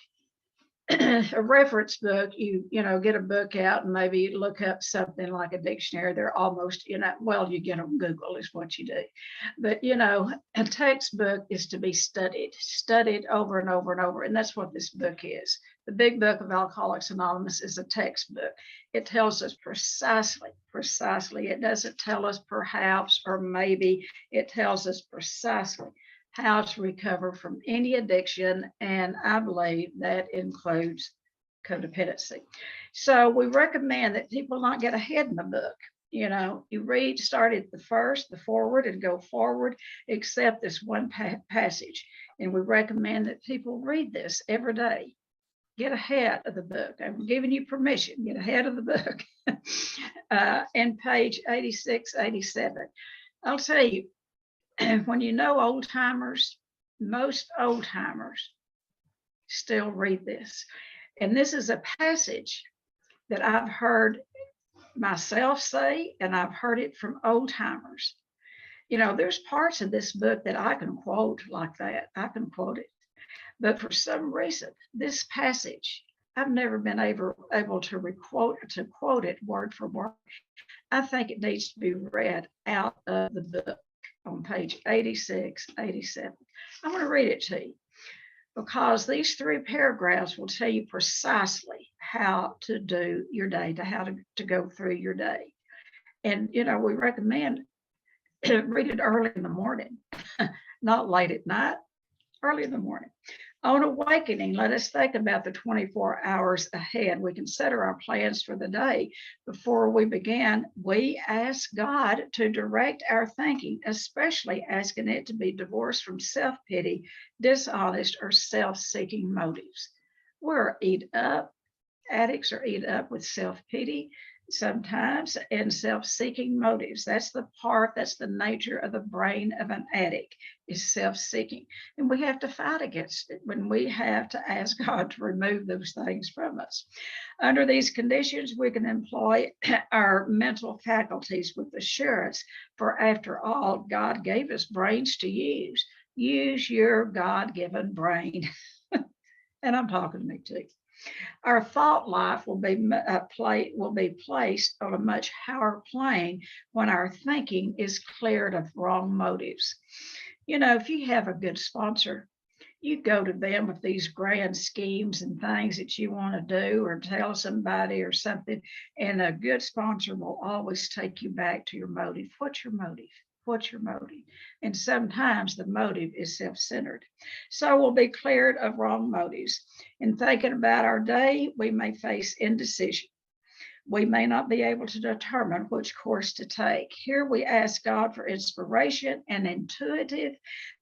a reference book, you know, get a book out and maybe look up something like a dictionary. They're almost, you know, well, you get on Google is what you do. But, you know, a textbook is to be studied over and over and over. And that's what this book is. The Big Book of Alcoholics Anonymous is a textbook. It tells us precisely. It doesn't tell us perhaps or maybe. It tells us precisely how to recover from any addiction, and I believe that includes codependency. So we recommend that people not get ahead in the book. You know, you start at the forward, and go forward, except this one passage. And we recommend that people read this every day. Get ahead of the book. I'm giving you permission, get ahead of the book. And page 86, 87. I'll tell you, when you know old timers, most old timers still read this. And this is a passage that I've heard myself say, and I've heard it from old timers. You know, there's parts of this book that I can quote like that. I can quote it. But for some reason, this passage, I've never been able to quote it word for word. I think it needs to be read out of the book on page 86, 87. I'm going to read it to you, because these 3 paragraphs will tell you precisely how to do your day, how to go through your day. And, you know, we recommend read it early in the morning, not late at night, early in the morning. On awakening, let us think about the 24 hours ahead. We consider our plans for the day. Before we begin, we ask God to direct our thinking, especially asking it to be divorced from self-pity, dishonest, or self-seeking motives. We're addicts are eaten up with self-pity sometimes and self-seeking motives. That's the nature of the brain of an addict, is self-seeking. And we have to fight against it when we have to ask God to remove those things from us. Under these conditions, we can employ our mental faculties with assurance, for after all, God gave us brains to use. Use your God-given brain. And I'm talking to me too. Our thought life will be placed on a much higher plane when our thinking is cleared of wrong motives. You know, if you have a good sponsor, you go to them with these grand schemes and things that you want to do or tell somebody or something, and a good sponsor will always take you back to your motive. What's your motive? What's your motive? And sometimes the motive is self-centered. So we'll be cleared of wrong motives. In thinking about our day, we may face indecision. We may not be able to determine which course to take. Here we ask God for inspiration and intuitive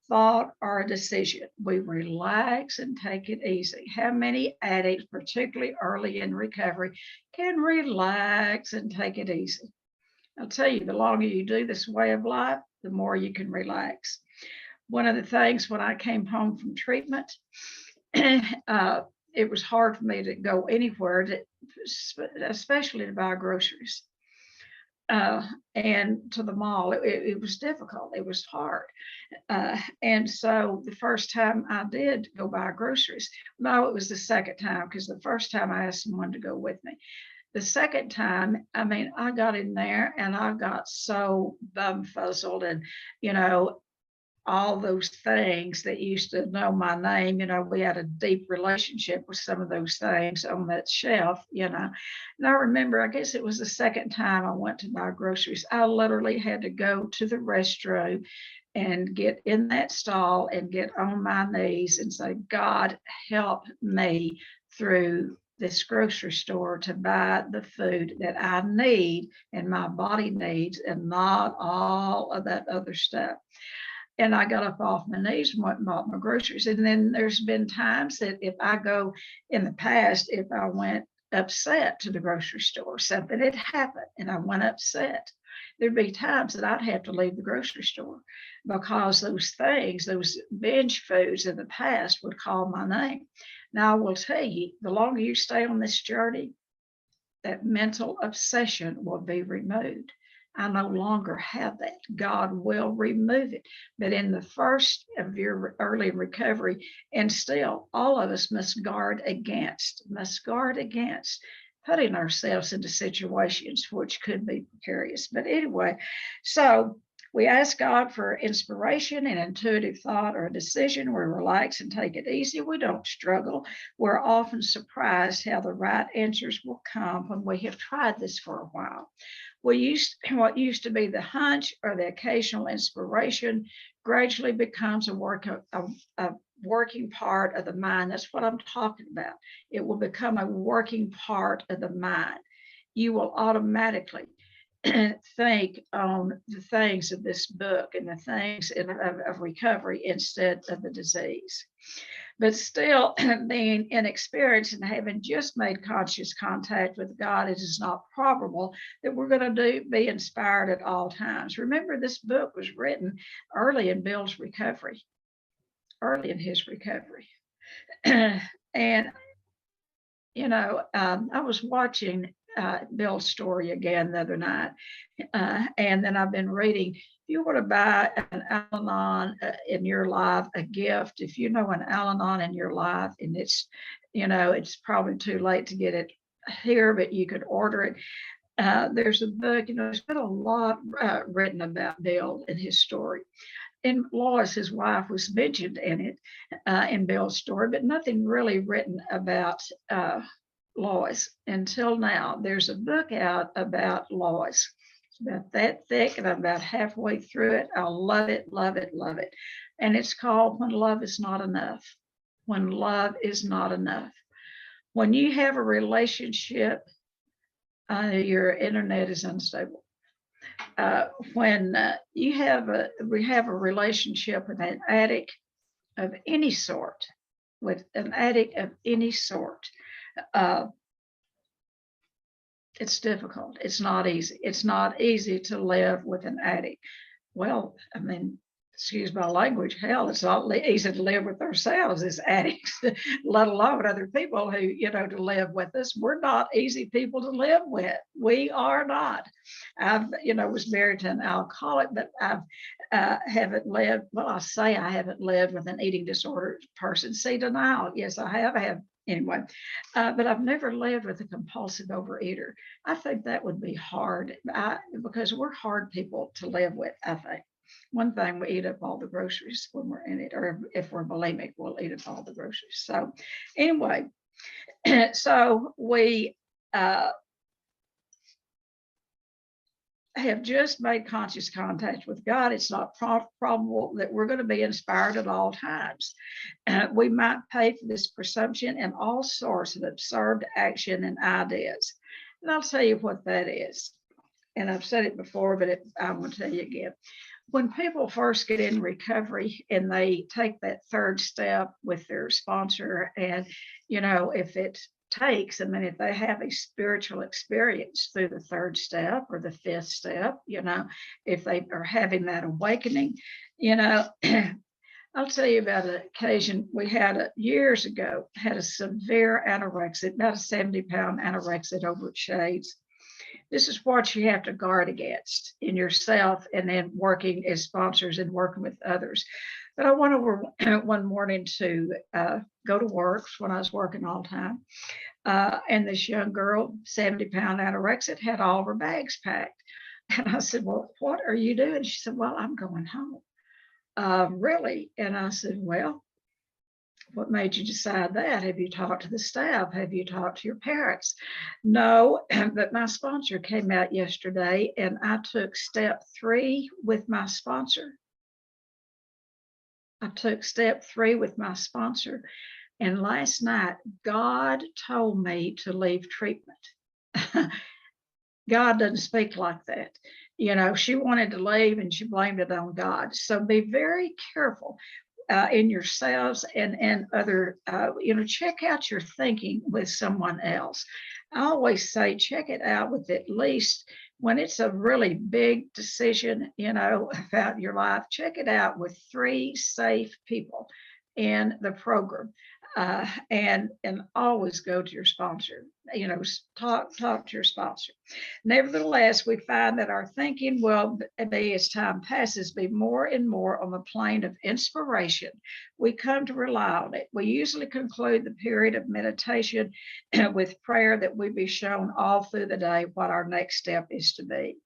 thought or a decision. We relax and take it easy. How many addicts, particularly early in recovery, can relax and take it easy? I'll tell you, the longer you do this way of life, the more you can relax. One of the things when I came home from treatment, it was hard for me to go anywhere, especially to buy groceries and to the mall. It was difficult. It was hard. And so the first time I did go buy groceries, no, it was the second time, because the first time I asked someone to go with me. The second time, I mean, I got in there and I got so bumfuzzled, and, you know, all those things that used to know my name, you know, we had a deep relationship with some of those things on that shelf, you know. And I remember, I guess it was the second time I went to buy groceries, I literally had to go to the restroom and get in that stall and get on my knees and say, God, help me through this grocery store to buy the food that I need and my body needs, and not all of that other stuff. And I got up off my knees and went and bought my groceries. And then there's been times that if I go in the past, if I went upset to the grocery store, something had happened and I went upset, there'd be times that I'd have to leave the grocery store, because those things, those binge foods in the past would call my name. Now, I will tell you, the longer you stay on this journey, that mental obsession will be removed. I no longer have that. God will remove it. But in the first of your early recovery, and still, all of us must guard against putting ourselves into situations which could be precarious. But anyway, so We ask God for inspiration and intuitive thought or a decision. We relax and take it easy. We don't struggle. We're often surprised how the right answers will come when we have tried this for a while. What used to be the hunch or the occasional inspiration gradually becomes a working part of the mind. That's what I'm talking about. It will become a working part of the mind. You will automatically think on the things of this book and the things of recovery instead of the disease. But still, being inexperienced and having just made conscious contact with God, it is not probable that we're going to be inspired at all times. Remember, this book was written early in Bill's recovery, early in his recovery. And, you know, I was watching Bill's story again the other night. And then I've been reading, if you want to buy an Al-Anon in your life, a gift, if you know an Al-Anon in your life, and it's, you know, it's probably too late to get it here, but you could order it. There's a book, you know, there's been a lot written about Bill and his story. And Lois, his wife, was mentioned in it, in Bill's story, but nothing really written about Lois until now. There's a book out about Lois. It's about that thick, and I'm about halfway through it. I love it, love it, love it. And it's called When Love Is Not Enough. When Love Is Not Enough. When you have a relationship, your internet is unstable. When we have a relationship with an addict of any sort, it's difficult. It's not easy. It's not easy to live with an addict. Well, I mean, excuse my language, hell, it's not easy to live with ourselves as addicts, let alone other people who, you know, to live with us. We're not easy people to live with. We are not. I've, you know, was married to an alcoholic, but I've haven't lived, well, I say I haven't lived with an eating disorder person. See, denial. Yes, I have. Anyway, but I've never lived with a compulsive overeater. I think that would be hard because we're hard people to live with, I think. One thing, we eat up all the groceries when we're in it, or if we're bulimic, we'll eat up all the groceries. So anyway, so we have just made conscious contact with God. It's not probable that we're going to be inspired at all times. We might pay for this presumption and all sorts of absurd action and ideas. And I'll tell you what that is. And I've said it before, but I'm going to tell you again. When people first get in recovery and they take that third step with their sponsor, and, you know, if it takes, I mean, if they have a spiritual experience through the third step or the fifth step, you know, if they are having that awakening, you know, I'll tell you about an occasion we had years ago, had a severe anorexic, about a 70-pound anorexic over at Shades. This is what you have to guard against in yourself, and then working as sponsors and working with others. But I went over one morning to go to work when I was working all the time. And this young girl, 70-pound anorexic, had all of her bags packed. And I said, well, what are you doing? She said, well, I'm going home. Really? And I said, well, what made you decide that? Have you talked to the staff? Have you talked to your parents? No, but my sponsor came out yesterday and I took step 3 with my sponsor. And last night, God told me to leave treatment. God doesn't speak like that. You know, she wanted to leave and she blamed it on God. So be very careful in yourselves and other, you know, check out your thinking with someone else. I always say, check it out with at least, when it's a really big decision, you know, about your life, check it out with 3 safe people in the program. and always go to your sponsor. Talk to your sponsor. Nevertheless, we find that our thinking will be, as time passes, be more and more on the plane of inspiration. We come to rely on it. We usually conclude the period of meditation with prayer that we be shown all through the day what our next step is to be,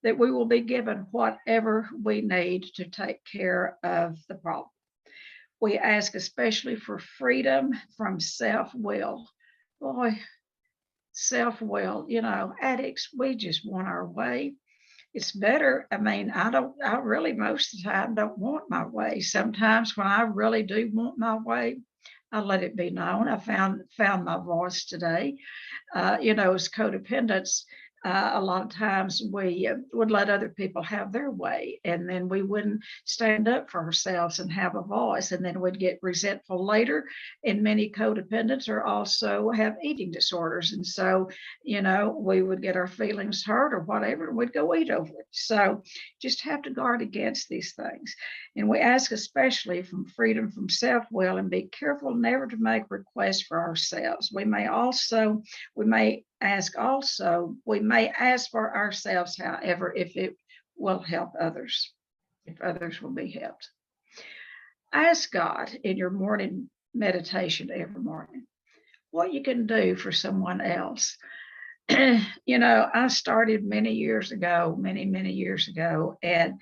that we will be given whatever we need to take care of the problem. We ask especially for freedom from self-will. Boy, self-will, addicts, we just want our way. It's better. I mean, I really most of the time don't want my way. Sometimes when I really do want my way, I let it be known. I found my voice today. As codependents, a lot of times we would let other people have their way, and then we wouldn't stand up for ourselves and have a voice, and then we'd get resentful later. And many codependents are also have eating disorders, and so we would get our feelings hurt or whatever, and we'd go eat over it. So just have to guard against these things. And we ask especially from freedom from self-will, and be careful never to make requests for ourselves. We may ask for ourselves, however, if it will help others, if others will be helped. Ask God in your morning meditation every morning what you can do for someone else. I started many years ago, and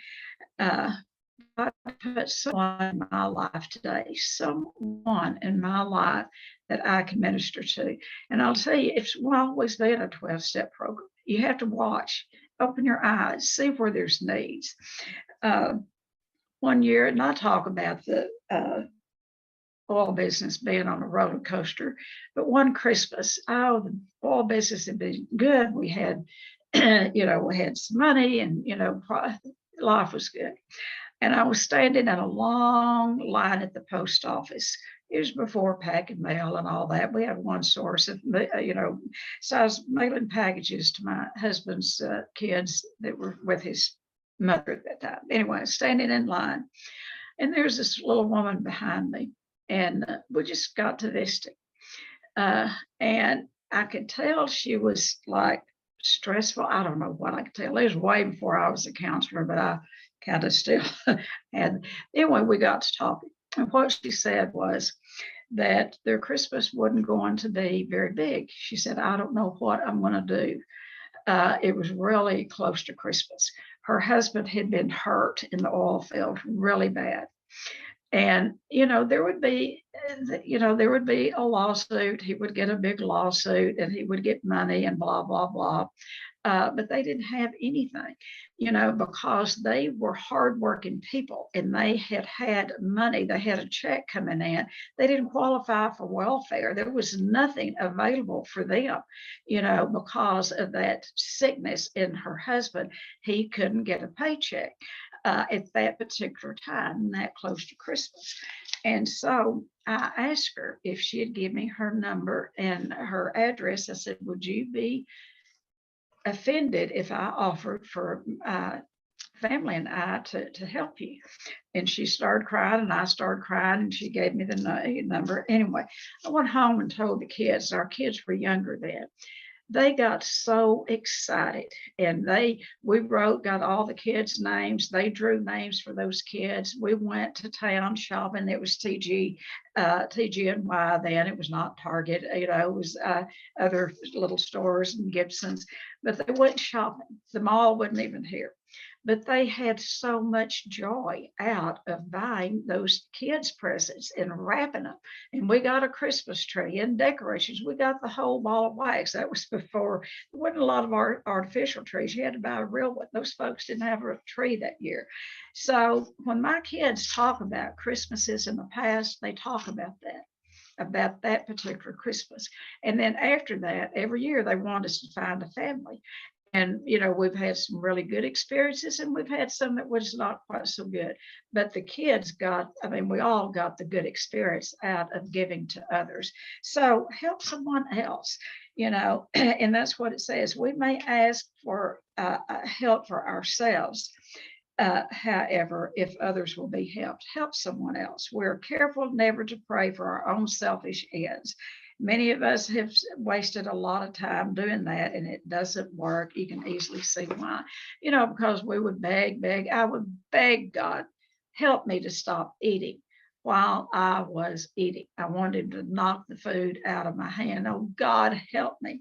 God put someone in my life today, someone in my life that I can minister to. And I'll tell you, it's always been a 12-step program. You have to watch, open your eyes, see where there's needs. One year, and I talk about the oil business being on a roller coaster, but one Christmas, the oil business had been good. We had, we had some money, and, life was good. And I was standing in a long line at the post office. It was before packing mail and all that. We had one source of, so I was mailing packages to my husband's kids that were with his mother at that time. Anyway, standing in line, and there's this little woman behind me, and we just got to visiting. And I could tell she was like stressful. I don't know what I could tell. It was way before I was a counselor, but I kind of still had. Anyway, we got to talking. And what she said was that their Christmas wasn't going to be very big. She said, I don't know what I'm going to do. It was really close to Christmas. Her husband had been hurt in the oil field really bad. And, there would be a lawsuit. He would get a big lawsuit, and he would get money and blah, blah, blah. But they didn't have anything, because they were hardworking people, and they had money. They had a check coming in. They didn't qualify for welfare. There was nothing available for them, because of that sickness in her husband. He couldn't get a paycheck at that particular time, that close to Christmas. And so I asked her if she'd give me her number and her address. I said, would you be offended if I offered for family and I to help you? And she started crying, and I started crying, and she gave me the number. Anyway, I went home and told the kids. Our kids were younger then. They got so excited, and we got all the kids' names. They drew names for those kids. We went to town shopping. It was TGNY then. It was not Target. It was other little stores and Gibson's, but they went shopping. The mall wasn't even here. But they had so much joy out of buying those kids' presents and wrapping them. And we got a Christmas tree and decorations. We got the whole ball of wax. That was before, there wasn't a lot of artificial trees. You had to buy a real one. Those folks didn't have a tree that year. So when my kids talk about Christmases in the past, they talk about that particular Christmas. And then after that, every year they want us to find a family. And, we've had some really good experiences, and we've had some that was not quite so good. But the kids we all got the good experience out of giving to others. So help someone else, and that's what it says. We may ask for help for ourselves. However, if others will be helped, help someone else. We're careful never to pray for our own selfish ends. Many of us have wasted a lot of time doing that, and it doesn't work. You can easily see why, because we would beg. I would beg God, help me to stop eating while I was eating. I wanted him to knock the food out of my hand. Oh, God, help me.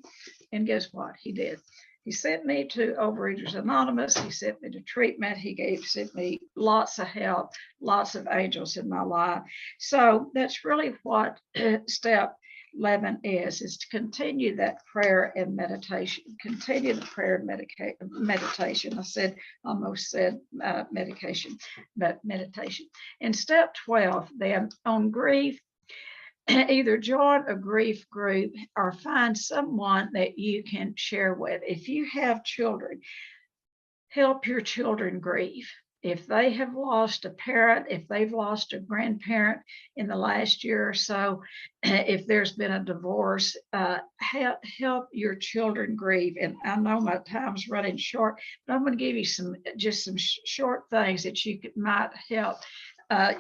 And guess what? He did. He sent me to Overeaters Anonymous. He sent me to treatment. Sent me lots of help, lots of angels in my life. So that's really what step 11 is to continue that prayer and meditation. Continue the prayer and meditation. Almost said medication, but meditation. And step 12, then on grief, either join a grief group or find someone that you can share with. If you have children, help your children grieve. If they have lost a parent, if they've lost a grandparent in the last year or so, if there's been a divorce, help your children grieve. And I know my time's running short, but I'm going to give you some short things that you might help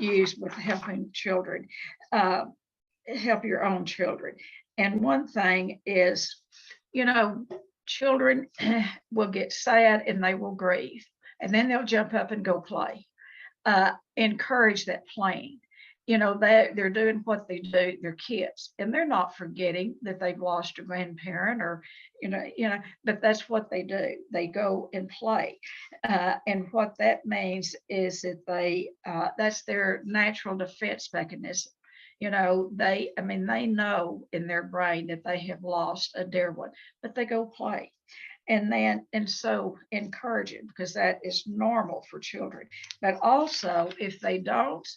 use with helping children. Help your own children. And one thing is, children will get sad and they will grieve, and then they'll jump up and go play. Encourage that playing. They're doing what they do, they're kids, and they're not forgetting that they've lost a grandparent or, but that's what they do. They go and play. And what that means is that that's their natural defense mechanism. They know in their brain that they have lost a dear one, but they go play. And so encourage it, because that is normal for children. But also, if they don't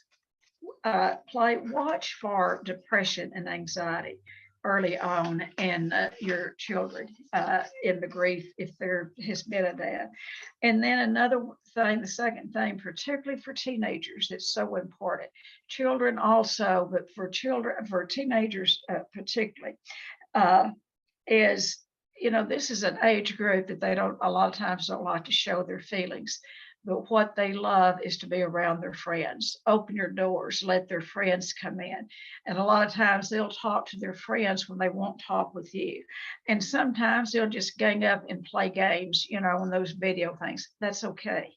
play, watch for depression and anxiety early on in your children in the grief, if there has been a death. And then another thing, the second thing, particularly for teenagers, it's so important. Children also, but for teenagers particularly, is, this is an age group that they a lot of times don't like to show their feelings. But what they love is to be around their friends. Open your doors, let their friends come in. And a lot of times they'll talk to their friends when they won't talk with you. And sometimes they'll just gang up and play games, on those video things. That's okay.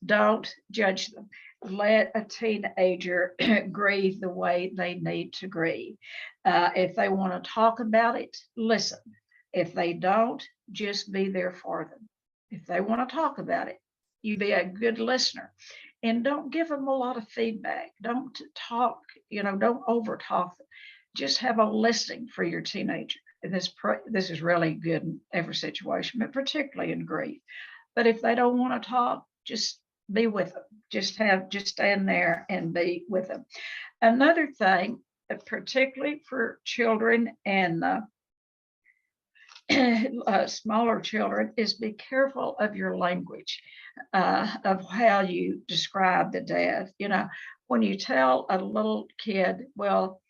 Don't judge them. Let a teenager grieve the way they need to grieve. If they want to talk about it, listen. If they don't, just be there for them. If they want to talk about it, you be a good listener, and don't give them a lot of feedback. Don't talk, don't over talk them. Just have a listening for your teenager. And this is really good in every situation, but particularly in grief. But if they don't want to talk, just be with them. Just stand there and be with them. Another thing, particularly for children and smaller children, is be careful of your language, of how you describe the death. When you tell a little kid, well,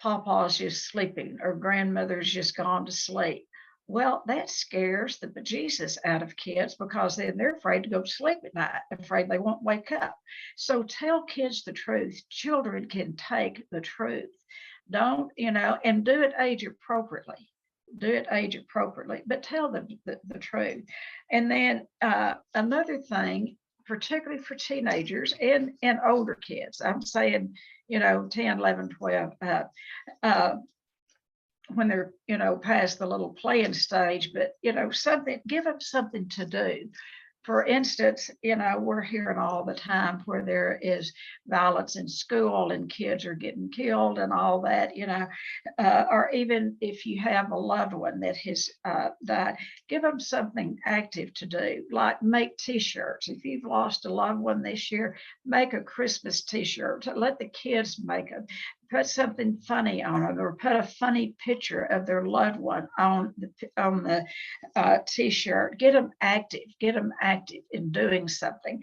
Papa's just sleeping or grandmother's just gone to sleep, well, that scares the bejesus out of kids, because then they're afraid to go to sleep at night, afraid they won't wake up. So tell kids the truth. Children can take the truth. Don't, and do it age appropriately. But tell them the truth. And then another thing, particularly for teenagers and older kids, I'm saying, 10, 11, 12, when they're, past the little playing stage, but, give them something to do. For instance, we're hearing all the time where there is violence in school and kids are getting killed and all that, or even if you have a loved one that has died, give them something active to do, like make t-shirts. If you've lost a loved one this year, make a Christmas t-shirt. Let the kids make them. Put something funny on it, or put a funny picture of their loved one on the t-shirt. Get them active in doing something,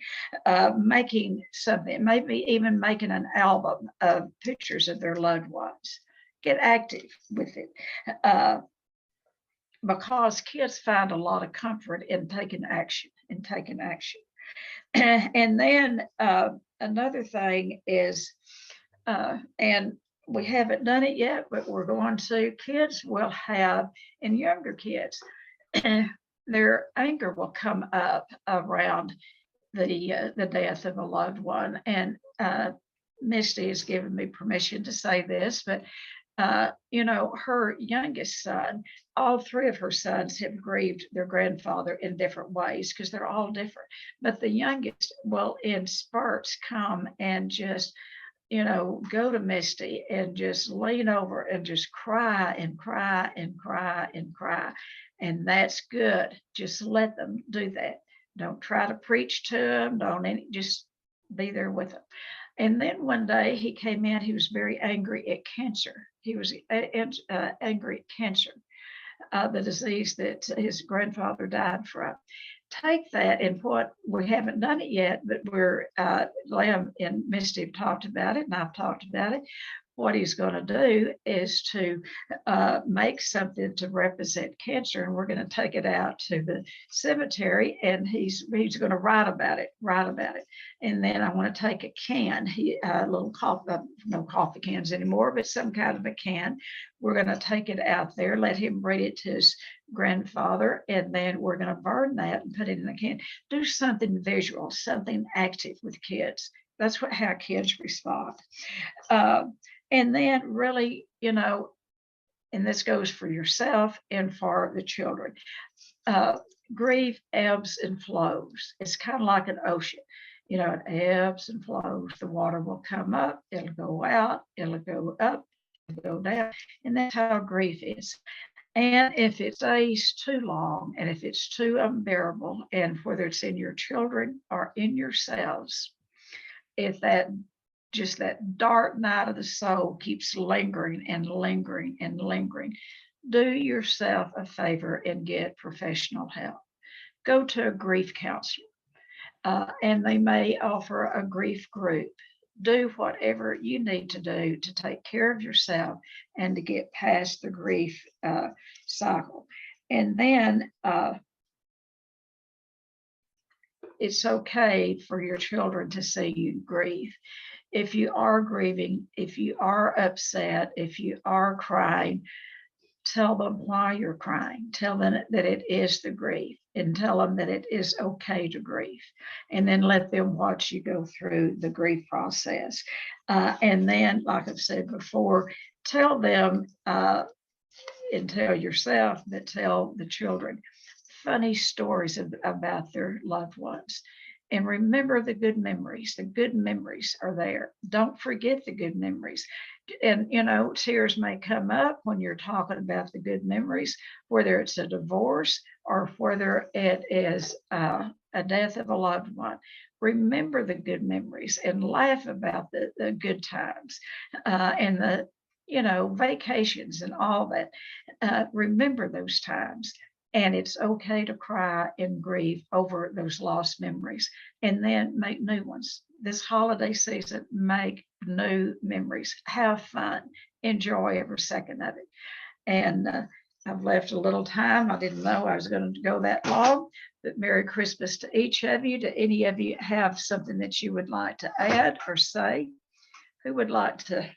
making something, maybe even making an album of pictures of their loved ones. Get active with it, because kids find a lot of comfort in taking action. And then another thing is, and we haven't done it yet, but we're going to, kids will have, and younger kids, their anger will come up around the death of a loved one. And Misty has given me permission to say this, but her youngest son, all three of her sons have grieved their grandfather in different ways because they're all different. But the youngest will, in spurts, come and just, go to Misty and just lean over and just cry and cry and cry and cry. And that's good. Just let them do that. Don't try to preach to them. Just be there with them. And then one day he came in, he was very angry at cancer. He was angry at cancer, the disease that his grandfather died from. Take that, and what we haven't done it yet, but we're, Lamb and Misty have talked about it, and I've talked about it. What he's going to do is to make something to represent cancer, and we're going to take it out to the cemetery, and he's going to write about it. And then I want to take a can, a little coffee, no coffee cans anymore, but some kind of a can. We're going to take it out there, let him read it to his grandfather, and then we're going to burn that and put it in a can. Do something visual, something active with kids. That's how kids respond. And then really, and this goes for yourself and for the children. Grief ebbs and flows. It's kind of like an ocean. It ebbs and flows. The water will come up, it'll go out, it'll go up, it'll go down. And that's how grief is. And if it stays too long, and if it's too unbearable, and whether it's in your children or in yourselves, if that dark night of the soul keeps lingering and lingering and lingering, do yourself a favor and get professional help. Go to a grief counselor, and they may offer a grief group. Do whatever you need to do to take care of yourself and to get past the grief cycle. And then it's okay for your children to see you grieve. If you are grieving, if you are upset, if you are crying, tell them why you're crying. Tell them that it is the grief, and tell them that it is okay to grieve. And then let them watch you go through the grief process. And then, like I've said before, tell them and tell yourself, but tell the children funny stories about their loved ones. And remember the good memories. The good memories are there. Don't forget the good memories. And, tears may come up when you're talking about the good memories, whether it's a divorce or whether it is a death of a loved one. Remember the good memories and laugh about the good times and the, vacations and all that. Remember those times. And it's okay to cry and grieve over those lost memories, and then make new ones. This holiday season, make new memories, have fun, enjoy every second of it. And I've left a little time. I didn't know I was going to go that long, but Merry Christmas to each of you. Do any of you have something that you would like to add or say? Who would like to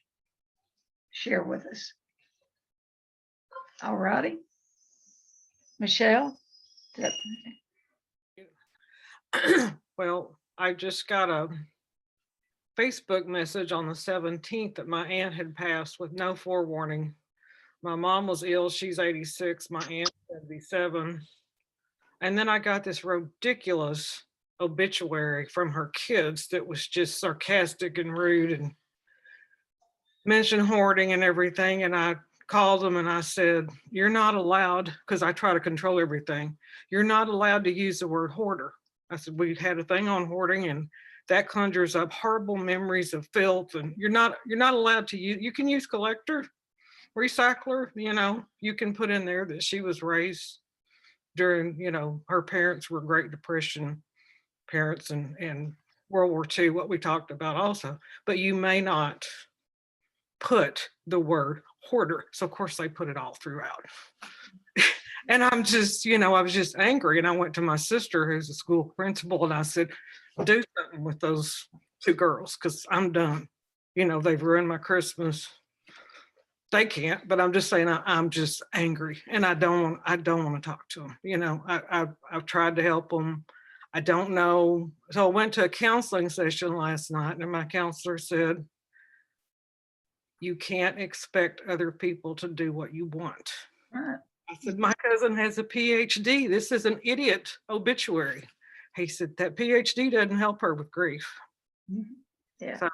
share with us? All righty. Michelle? Well, I just got a Facebook message on the 17th that my aunt had passed with no forewarning. My mom was ill, she's 86, my aunt 77. And then I got this ridiculous obituary from her kids that was just sarcastic and rude and mentioned hoarding and everything. And I called them and I said, you're not allowed, because I try to control everything, you're not allowed to use the word hoarder. I said, we had a thing on hoarding and that conjures up horrible memories of filth, and you're not allowed to use, you can use collector, recycler, you can put in there that she was raised during, her parents were Great Depression parents and World War II, what we talked about also, but you may not put the word hoarder. So of course they put it all throughout. And I'm just, I was just angry. And I went to my sister, who's a school principal, and I said, do something with those two girls, because I'm done. They've ruined my Christmas. They can't, but I'm just saying I'm just angry, and I don't want to talk to them. I've tried to help them. I don't know. So I went to a counseling session last night, and my counselor said, you can't expect other people to do what you want. Right. I said, my cousin has a PhD. This is an idiot obituary. He said, that PhD doesn't help her with grief. Yeah. So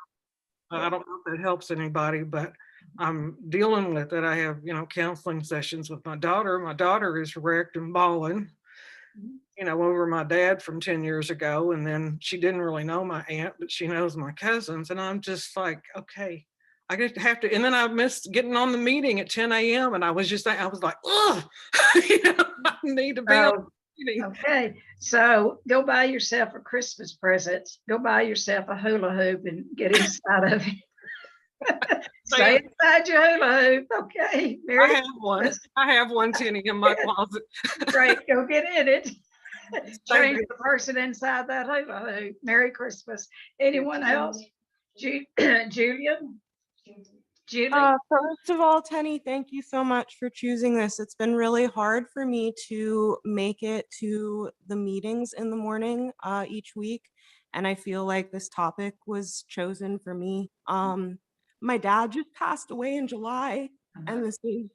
I don't know if that helps anybody, but I'm dealing with it. I have, counseling sessions with my daughter. My daughter is wrecked and bawling, over my dad from 10 years ago. And then she didn't really know my aunt, but she knows my cousins. And I'm just like, okay, I just have to. And then I missed getting on the meeting at 10 a.m. And I was like, oh, I need to be on the meeting. Okay, so go buy yourself a Christmas present. Go buy yourself a hula hoop and get inside of it. Stay inside your hula hoop. Okay. I have one, Tennie, in my closet. Great, go get in it. Change the person inside that hula hoop. Merry Christmas. Anyone else? Julian? Julie? First of all, Tennie, thank you so much for choosing this. It's been really hard for me to make it to the meetings in the morning each week. And I feel like this topic was chosen for me. My dad just passed away in July, and this is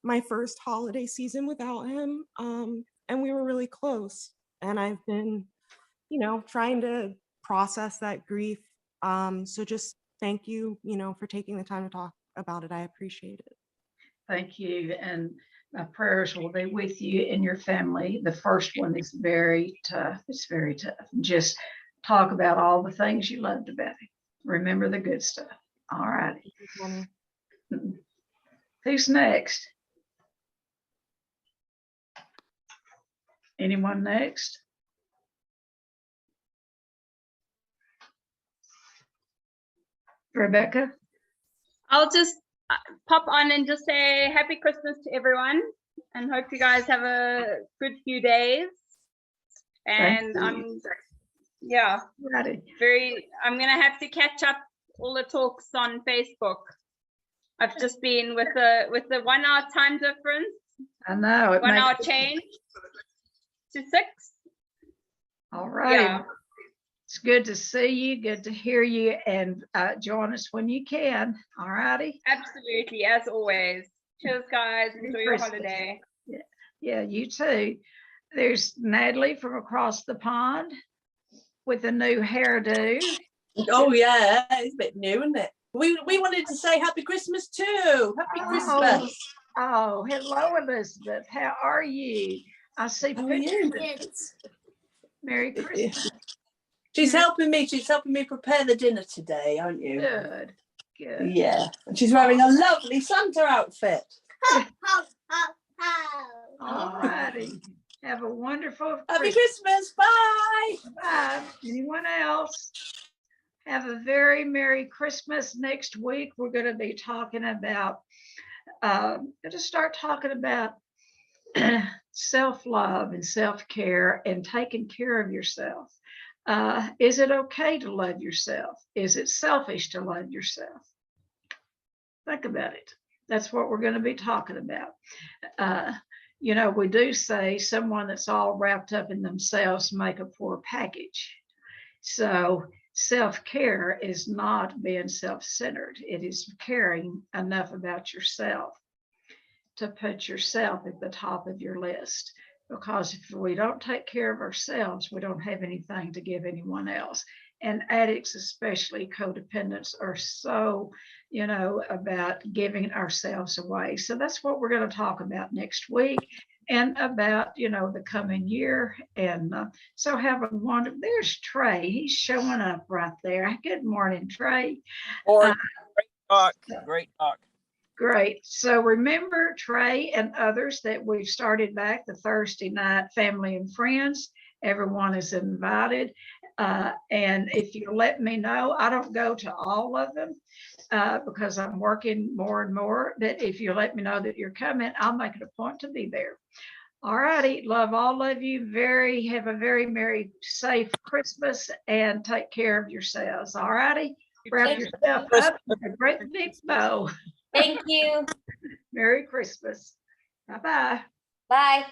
my first holiday season without him. And we were really close. And I've been, trying to process that grief. So just thank you, for taking the time to talk about it. I appreciate it. Thank you. And my prayers will be with you and your family. The first one is very tough. It's very tough. Just talk about all the things you loved about it. Remember the good stuff. All right. Who's next? Anyone next? Rebecca? I'll just pop on and just say happy Christmas to everyone, and hope you guys have a good few days. And I'm gonna have to catch up all the talks on Facebook. I've just been with the 1 hour time difference. I know. 1 hour change to 6. All right. Yeah. It's good to see you, good to hear you, and join us when you can. All righty. Absolutely, as always. Cheers, guys. Enjoy your Christmas. holiday. Yeah, you too. There's Natalie from across the pond with a new hairdo. Oh yeah, it's a bit new, isn't it? We wanted to say happy Christmas too. Happy Christmas. Oh, hello, Elizabeth. How are you? I see pictures. Merry Christmas. She's helping me prepare the dinner today, aren't you? Good. Yeah. And she's wearing a lovely Santa outfit. All righty. Have a wonderful Happy Christmas. Bye. Bye. Anyone else? Have a very Merry Christmas. Next week, we're going to be talking about, self-love and self-care and taking care of yourself. Is it okay to love yourself? Is it selfish to love yourself? Think about it. That's what we're going to be talking about. We do say someone that's all wrapped up in themselves make a poor package. So self-care is not being self-centered. It is caring enough about yourself to put yourself at the top of your list. Because if we don't take care of ourselves, we don't have anything to give anyone else. And addicts, especially codependents, are so, about giving ourselves away. So that's what we're going to talk about next week, and about, the coming year. And so have a wonderful, there's Trey. He's showing up right there. Good morning, Trey. Great talk. Great talk. Great. So remember, Trey and others, that we've started back the Thursday night family and friends. Everyone is invited. And if you let me know, I don't go to all of them because I'm working more and more. But if you let me know that you're coming, I'll make it a point to be there. All righty. Love all of you. Have a very merry, safe Christmas and take care of yourselves. All righty. Wrap too. yourself up with a great big bow. Thank you. Merry Christmas. Bye-bye. Bye.